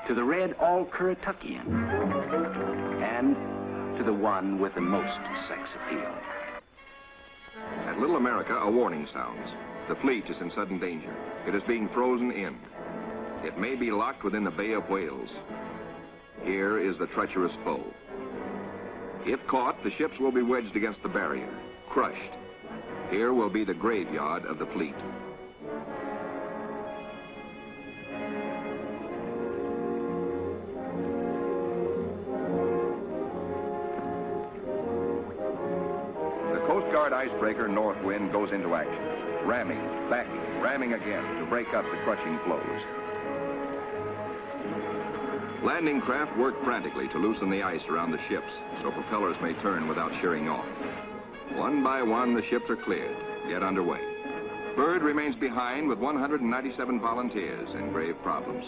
to the red all-Currituckian, and to the one with the most sex appeal. At Little America, a warning sounds. The fleet is in sudden danger. It is being frozen in. It may be locked within the Bay of Whales. Here is the treacherous foe. If caught, the ships will be wedged against the barrier, crushed. Here will be the graveyard of the fleet. Icebreaker Northwind goes into action, ramming, backing, ramming again to break up the crushing floes. Landing craft work frantically to loosen the ice around the ships so propellers may turn without shearing off. One by one, the ships are cleared, get underway. Byrd remains behind with 197 volunteers in grave problems.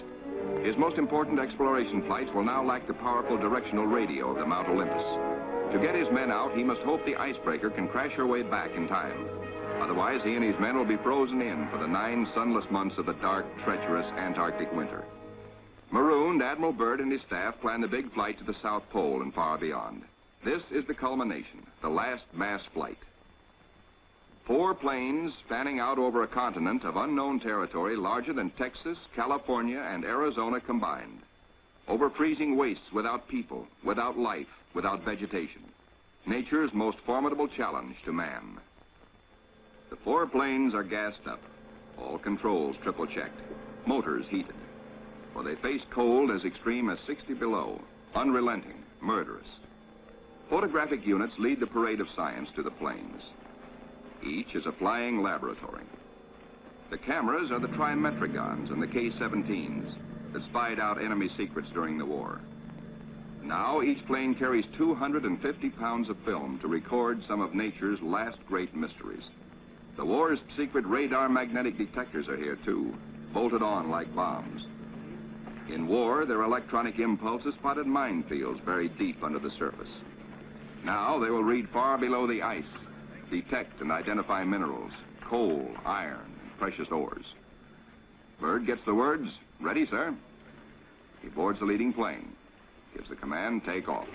His most important exploration flights will now lack the powerful directional radio of the Mount Olympus. To get his men out, he must hope the icebreaker can crash her way back in time. Otherwise, he and his men will be frozen in for the 9 sunless months of the dark, treacherous Antarctic winter. Marooned, Admiral Byrd and his staff plan the big flight to the South Pole and far beyond. This is the culmination, the last mass flight. 4 planes spanning out over a continent of unknown territory larger than Texas, California, and Arizona combined. Over freezing wastes without people, without life, without vegetation. Nature's most formidable challenge to man. The 4 planes are gassed up, all controls triple-checked, motors heated. For they face cold as extreme as 60 below, unrelenting, murderous. Photographic units lead the parade of science to the planes. Each is a flying laboratory. The cameras are the trimetricons and the K-17s that spied out enemy secrets during the war. Now each plane carries 250 pounds of film to record some of nature's last great mysteries. The war's secret radar magnetic detectors are here too, bolted on like bombs. In war, their electronic impulses spotted minefields buried deep under the surface. Now they will read far below the ice, detect and identify minerals, coal, iron, and precious ores. Byrd gets the words, "Ready, sir." He boards the leading plane, gives the command, "Take off."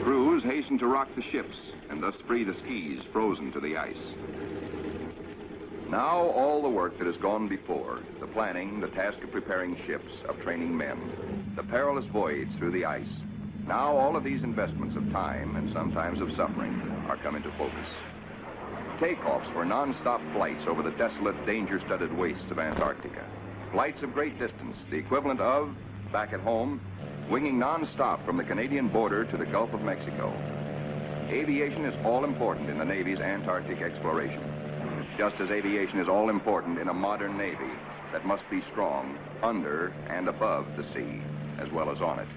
Crews hasten to rock the ships and thus free the skis frozen to the ice. Now all the work that has gone before, the planning, the task of preparing ships, of training men, the perilous voyage through the ice, now all of these investments of time and sometimes of suffering are come into focus. Takeoffs were non-stop flights over the desolate, danger-studded wastes of Antarctica. Flights of great distance, the equivalent of, back at home, winging non-stop from the Canadian border to the Gulf of Mexico. Aviation is all important in the Navy's Antarctic exploration, just as aviation is all important in a modern Navy that must be strong under and above the sea, as well as on it.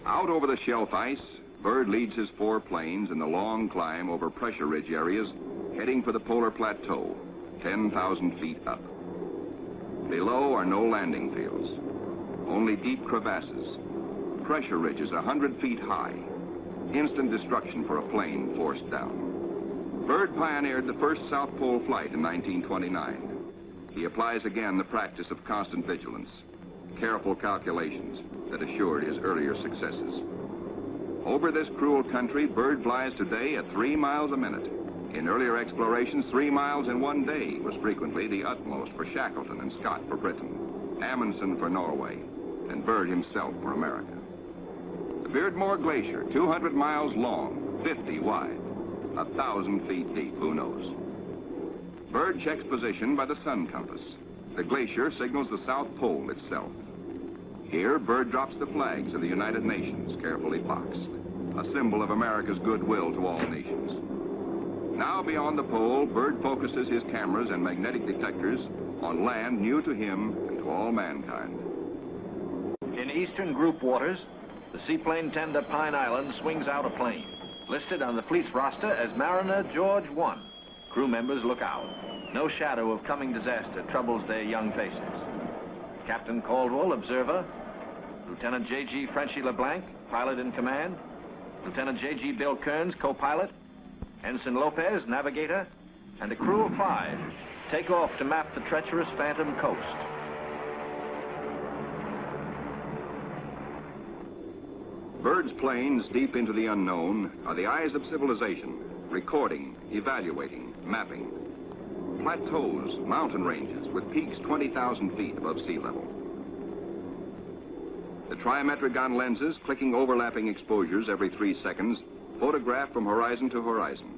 Out over the shelf ice, Byrd leads his 4 planes in the long climb over pressure ridge areas, heading for the polar plateau, 10,000 feet up. Below are no landing fields, only deep crevasses, pressure ridges 100 feet high, instant destruction for a plane forced down. Byrd pioneered the first South Pole flight in 1929. He applies again the practice of constant vigilance, careful calculations that assured his earlier successes. Over this cruel country, Byrd flies today at 3 miles a minute. In earlier explorations, 3 miles in 1 day was frequently the utmost for Shackleton and Scott for Britain, Amundsen for Norway, and Byrd himself for America. The Beardmore Glacier, 200 miles long, 50 wide, 1,000 feet deep, who knows? Byrd checks position by the sun compass. The glacier signals the South Pole itself. Here, Byrd drops the flags of the United Nations, carefully boxed, a symbol of America's goodwill to all nations. Now, beyond the pole, Byrd focuses his cameras and magnetic detectors on land new to him and to all mankind. In eastern group waters, the seaplane tender Pine Island swings out a plane, listed on the fleet's roster as Mariner George 1. Crew members look out. No shadow of coming disaster troubles their young faces. Captain Caldwell, observer. Lieutenant J.G. Frenchy LeBlanc, pilot in command. Lieutenant J.G. Bill Kearns, co-pilot. Ensign Lopez, navigator. And a crew of 5 take off to map the treacherous Phantom coast. Byrd's planes, deep into the unknown, are the eyes of civilization, recording, evaluating, mapping. Plateaus, mountain ranges with peaks 20,000 feet above sea level. The trimetrigon lenses, clicking overlapping exposures every 3 seconds, photograph from horizon to horizon.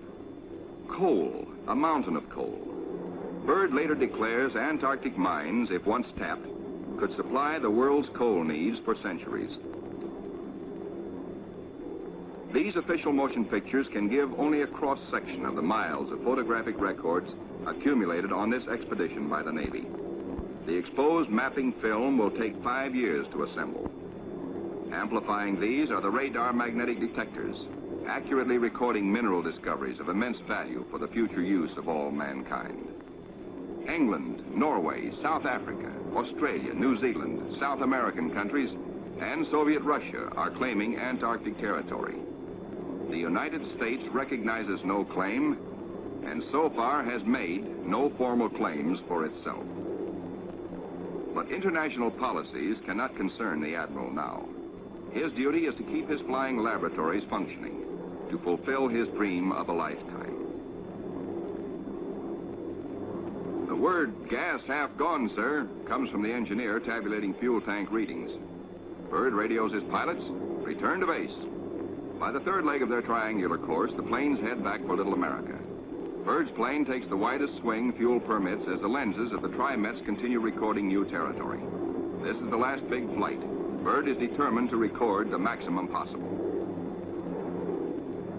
Coal, a mountain of coal. Byrd later declares Antarctic mines, if once tapped, could supply the world's coal needs for centuries. These official motion pictures can give only a cross-section of the miles of photographic records accumulated on this expedition by the Navy. The exposed mapping film will take 5 years to assemble. Amplifying these are the radar magnetic detectors, accurately recording mineral discoveries of immense value for the future use of all mankind. England, Norway, South Africa, Australia, New Zealand, South American countries, and Soviet Russia are claiming Antarctic territory. The United States recognizes no claim, and so far has made no formal claims for itself. But international policies cannot concern the Admiral now. His duty is to keep his flying laboratories functioning, to fulfill his dream of a lifetime. word, gas half gone, sir, comes from the engineer tabulating fuel tank readings. Byrd radios his pilots, return to base. By the third leg of their triangular course, the planes head back for Little America. Byrd's plane takes the widest swing fuel permits as the lenses of the Trimets continue recording new territory. This is the last big flight. Byrd is determined to record the maximum possible.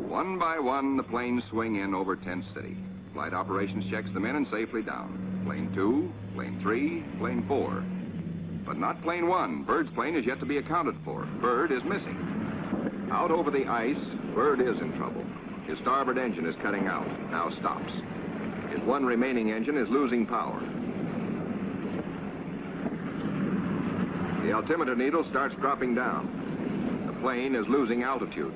One by one, the planes swing in over Tent City. Flight operations checks them in and safely down. Plane 2, plane 3, plane 4. But not plane 1. Byrd's plane is yet to be accounted for. Byrd is missing. Out over the ice, Byrd is in trouble. His starboard engine is cutting out, now stops. His one remaining engine is losing power. The altimeter needle starts dropping down. The plane is losing altitude.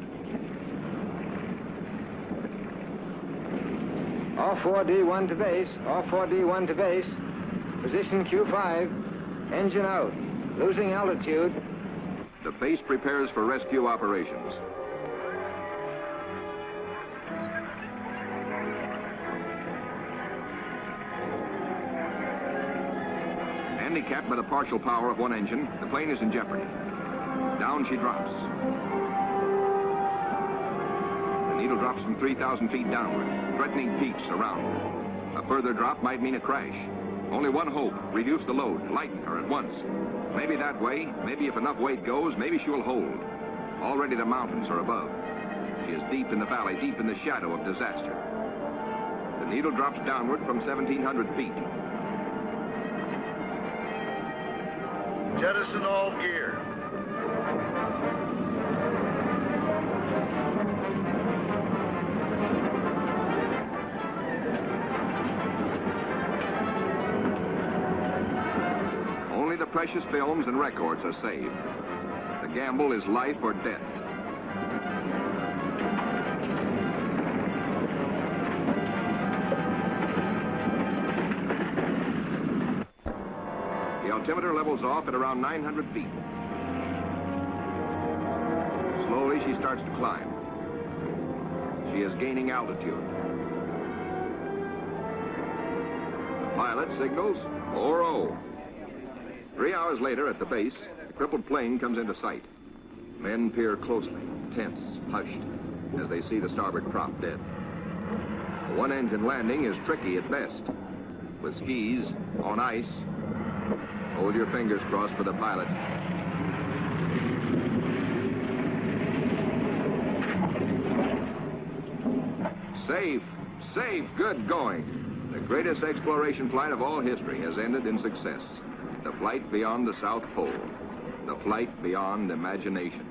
All 4D1 to base. All 4D1 to base. Position Q5. Engine out. Losing altitude. The base prepares for rescue operations. Handicapped by the partial power of one engine, the plane is in jeopardy. Down she drops. The needle drops from 3,000 feet downward, threatening peaks around. A further drop might mean a crash. Only one hope: reduce the load, lighten her at once. Maybe that way, maybe if enough weight goes, maybe she will hold. Already the mountains are above. She is deep in the valley, deep in the shadow of disaster. The needle drops downward from 1,700 feet. Jettison all gear. Only the precious films and records are saved. The gamble is life or death. The altimeter levels off at around 900 feet. Slowly, she starts to climb. She is gaining altitude. The pilot signals 4-0. 3 hours later, at the base, the crippled plane comes into sight. Men peer closely, tense, hushed, as they see the starboard prop dead. The one-engine landing is tricky at best. With skis, on ice, hold your fingers crossed for the pilot. Safe, safe, good going. The greatest exploration flight of all history has ended in success. The flight beyond the South Pole. The flight beyond imagination.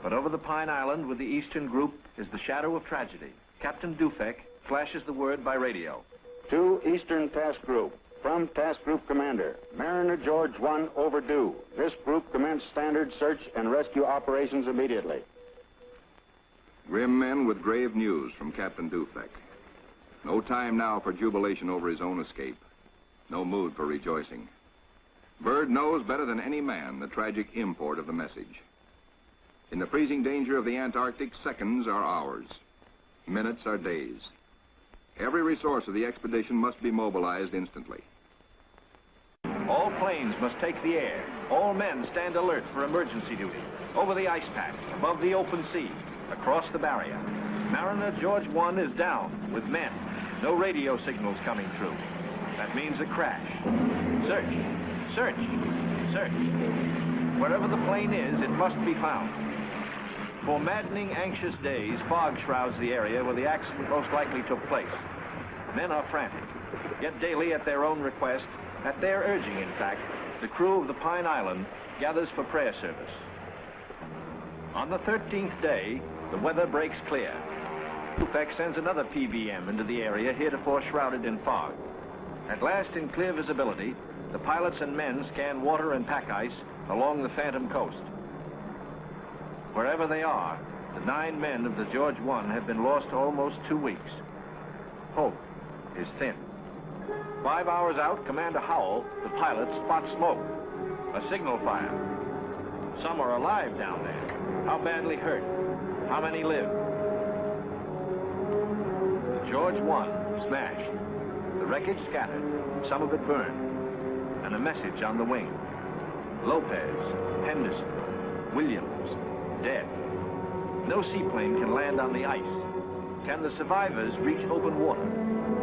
But over the Pine Island with the Eastern Group is the shadow of tragedy. Captain Dufek flashes the word by radio. To Eastern Task Group. From Task Group Commander, Mariner George 1 overdue. This group commenced standard search and rescue operations immediately. Grim men with grave news from Captain Dufek. No time now for jubilation over his own escape. No mood for rejoicing. Byrd knows better than any man the tragic import of the message. In the freezing danger of the Antarctic, seconds are hours. Minutes are days. Every resource of the expedition must be mobilized instantly. All planes must take the air. All men stand alert for emergency duty. Over the ice pack, above the open sea, across the barrier. Mariner George 1 is down with men. No radio signals coming through. That means a crash. Search, search, search. Wherever the plane is, it must be found. For maddening, anxious days, fog shrouds the area where the accident most likely took place. Men are frantic. Yet daily, at their own request, at their urging, in fact, the crew of the Pine Island gathers for prayer service. On the 13th day, the weather breaks clear. Dufek sends another PBM into the area heretofore shrouded in fog. At last, in clear visibility, the pilots and men scan water and pack ice along the Phantom Coast. Wherever they are, the 9 men of the George 1 have been lost almost 2 weeks. Hope is thin. 5 hours out, Commander Howell, the pilot, spots smoke. A signal fire. Some are alive down there. How badly hurt? How many live? The George 1 smashed. The wreckage scattered, some of it burned, and a message on the wing. Lopez, Henderson, Williams, dead. No seaplane can land on the ice. Can the survivors reach open water?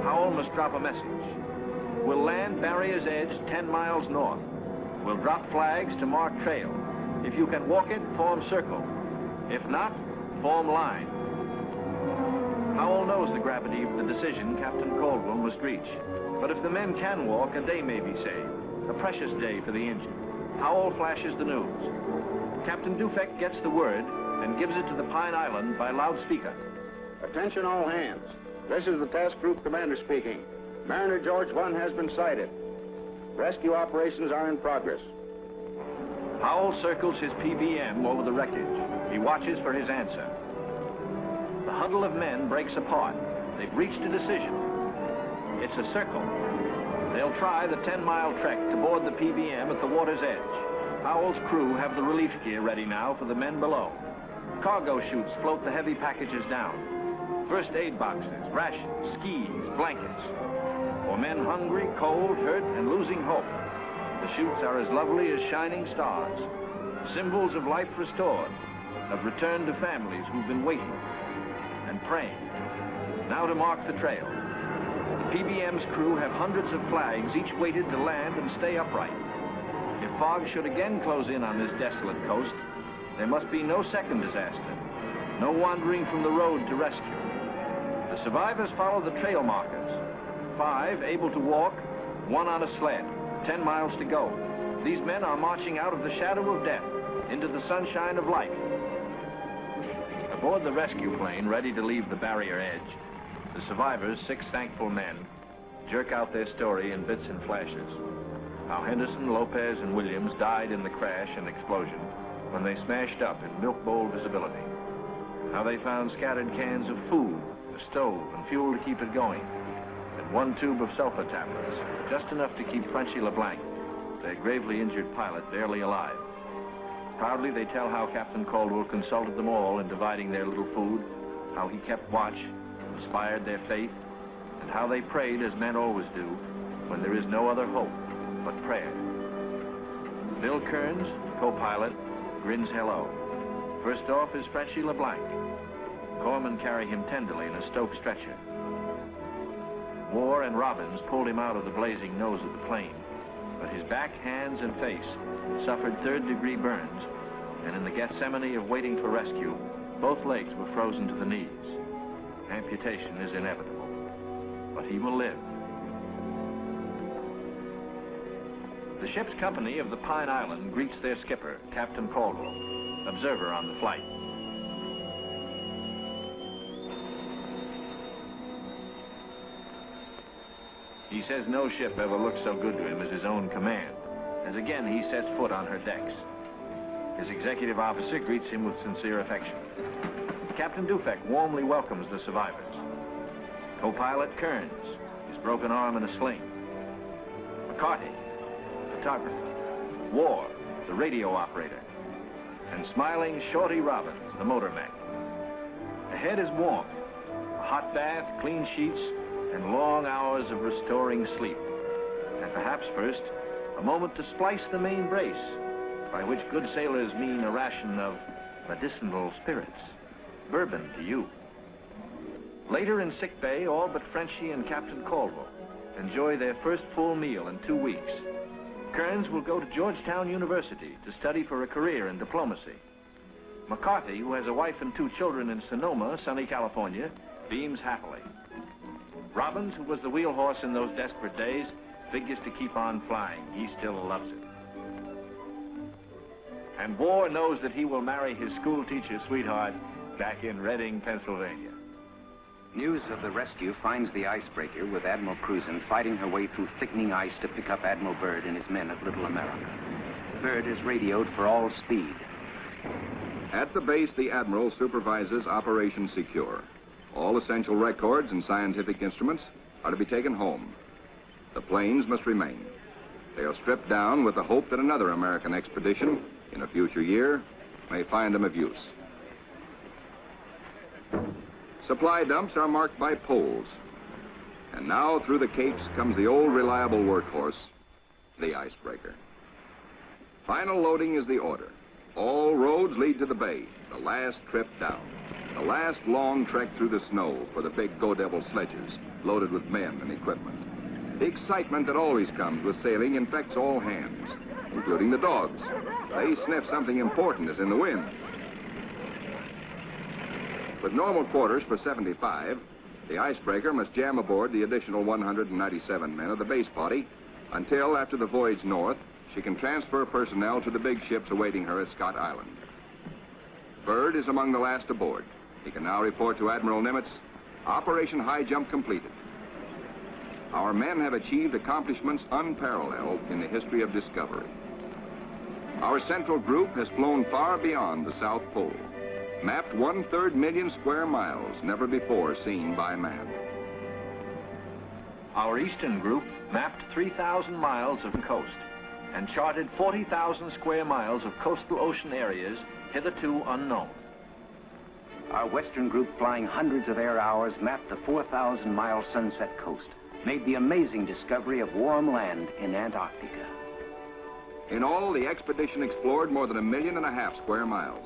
Powell must drop a message. We'll land Barrier's Edge 10 miles north. We'll drop flags to mark trail. If you can walk it, form circle. If not, form line. Powell knows the gravity of the decision Captain Caldwell must reach. But if the men can walk, a day may be saved. A precious day for the engine. Powell flashes the news. Captain Dufek gets the word and gives it to the Pine Island by loudspeaker. Attention all hands. This is the task group commander speaking. Mariner George 1 has been sighted. Rescue operations are in progress. Powell circles his PBM over the wreckage. He watches for his answer. The huddle of men breaks apart. They've reached a decision. It's a circle. They'll try the 10-mile trek to board the PBM at the water's edge. Powell's crew have the relief gear ready now for the men below. Cargo chutes float the heavy packages down. First aid boxes, rations, skis, blankets. For men hungry, cold, hurt, and losing hope, the chutes are as lovely as shining stars, symbols of life restored, of return to families who've been waiting and praying. Now to mark the trail. The PBM's crew have hundreds of flags, each weighted to land and stay upright. If fog should again close in on this desolate coast, there must be no second disaster, no wandering from the road to rescue. The survivors follow the trail markers. 5 able to walk, 1 on a sled, 10 miles to go. These men are marching out of the shadow of death into the sunshine of life. Aboard the rescue plane, ready to leave the barrier edge, the survivors, 6 thankful men, jerk out their story in bits and flashes. How Henderson, Lopez, and Williams died in the crash and explosion when they smashed up in milk bowl visibility. How they found scattered cans of food, a stove, and fuel to keep it going, and 1 tube of sulfur tablets, just enough to keep Frenchy LeBlanc, their gravely injured pilot, barely alive. Proudly, they tell how Captain Caldwell consulted them all in dividing their little food, how he kept watch, inspired their faith, and how they prayed as men always do when there is no other hope but prayer. Bill Kearns, co-pilot, grins hello. First off is Frenchy LeBlanc. Corpsmen carry him tenderly in a Stoke stretcher. War and Robbins pulled him out of the blazing nose of the plane, but his back, hands, and face suffered third-degree burns, and in the Gethsemane of waiting for rescue, both legs were frozen to the knees. Amputation is inevitable, but he will live. The ship's company of the Pine Island greets their skipper, Captain Caldwell, observer on the flight. He says no ship ever looked so good to him as his own command, as again he sets foot on her decks. His executive officer greets him with sincere affection. Captain Dufek warmly welcomes the survivors. Co-pilot Kearns, his broken arm in a sling. McCarty, photographer. War, the radio operator. And smiling Shorty Robbins, the motor mech. Ahead is warmth, a hot bath, clean sheets, and long hours of restoring sleep. And perhaps first, a moment to splice the main brace, by which good sailors mean a ration of medicinal spirits. Bourbon to you. Later in sick bay, all but Frenchy and Captain Caldwell enjoy their first full meal in 2 weeks. Kearns will go to Georgetown University to study for a career in diplomacy. McCarty, who has a wife and 2 children in Sonoma, sunny California, beams happily. Robbins, who was the wheel horse in those desperate days, figures to keep on flying. He still loves it. And War knows that he will marry his school teacher sweetheart back in Reading, Pennsylvania. News of the rescue finds the icebreaker with Admiral Cruzen fighting her way through thickening ice to pick up Admiral Byrd and his men at Little America. Byrd is radioed for all speed. At the base, the Admiral supervises Operation Secure. All essential records and scientific instruments are to be taken home. The planes must remain. They are stripped down with the hope that another American expedition in a future year may find them of use. Supply dumps are marked by poles. And now through the capes comes the old reliable workhorse, the icebreaker. Final loading is the order. All roads lead to the bay, the last trip down. The last long trek through the snow for the big Go Devil sledges, loaded with men and equipment. The excitement that always comes with sailing infects all hands, including the dogs. They sniff something important is in the wind. With normal quarters for 75, the icebreaker must jam aboard the additional 197 men of the base body until, after the voyage north, she can transfer personnel to the big ships awaiting her at Scott Island. Byrd is among the last aboard. He can now report to Admiral Nimitz, Operation Highjump completed. Our men have achieved accomplishments unparalleled in the history of discovery. Our central group has flown far beyond the South Pole, mapped 1/3 million square miles never before seen by man. Our eastern group mapped 3,000 miles of coast and charted 40,000 square miles of coastal ocean areas hitherto unknown. Our western group, flying hundreds of air hours, mapped the 4,000-mile Sunset Coast, made the amazing discovery of warm land in Antarctica. In all, the expedition explored more than 1.5 million square miles.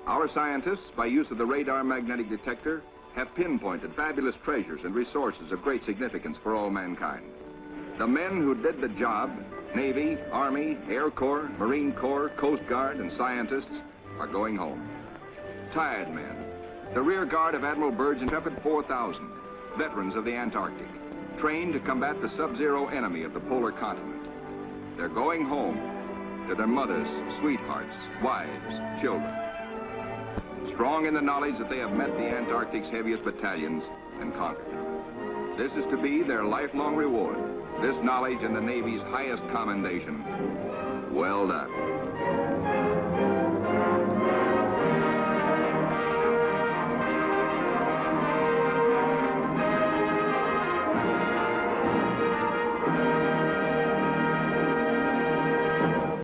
Our scientists, by use of the radar magnetic detector, have pinpointed fabulous treasures and resources of great significance for all mankind. The men who did the job, Navy, Army, Air Corps, Marine Corps, Coast Guard, and scientists, are going home. Tired men, the rear guard of Admiral Byrd's intrepid 4,000, veterans of the Antarctic, trained to combat the sub-zero enemy of the polar continent. They're going home to their mothers, sweethearts, wives, children, strong in the knowledge that they have met the Antarctic's heaviest battalions and conquered them. This is to be their lifelong reward, this knowledge and the Navy's highest commendation. Well done.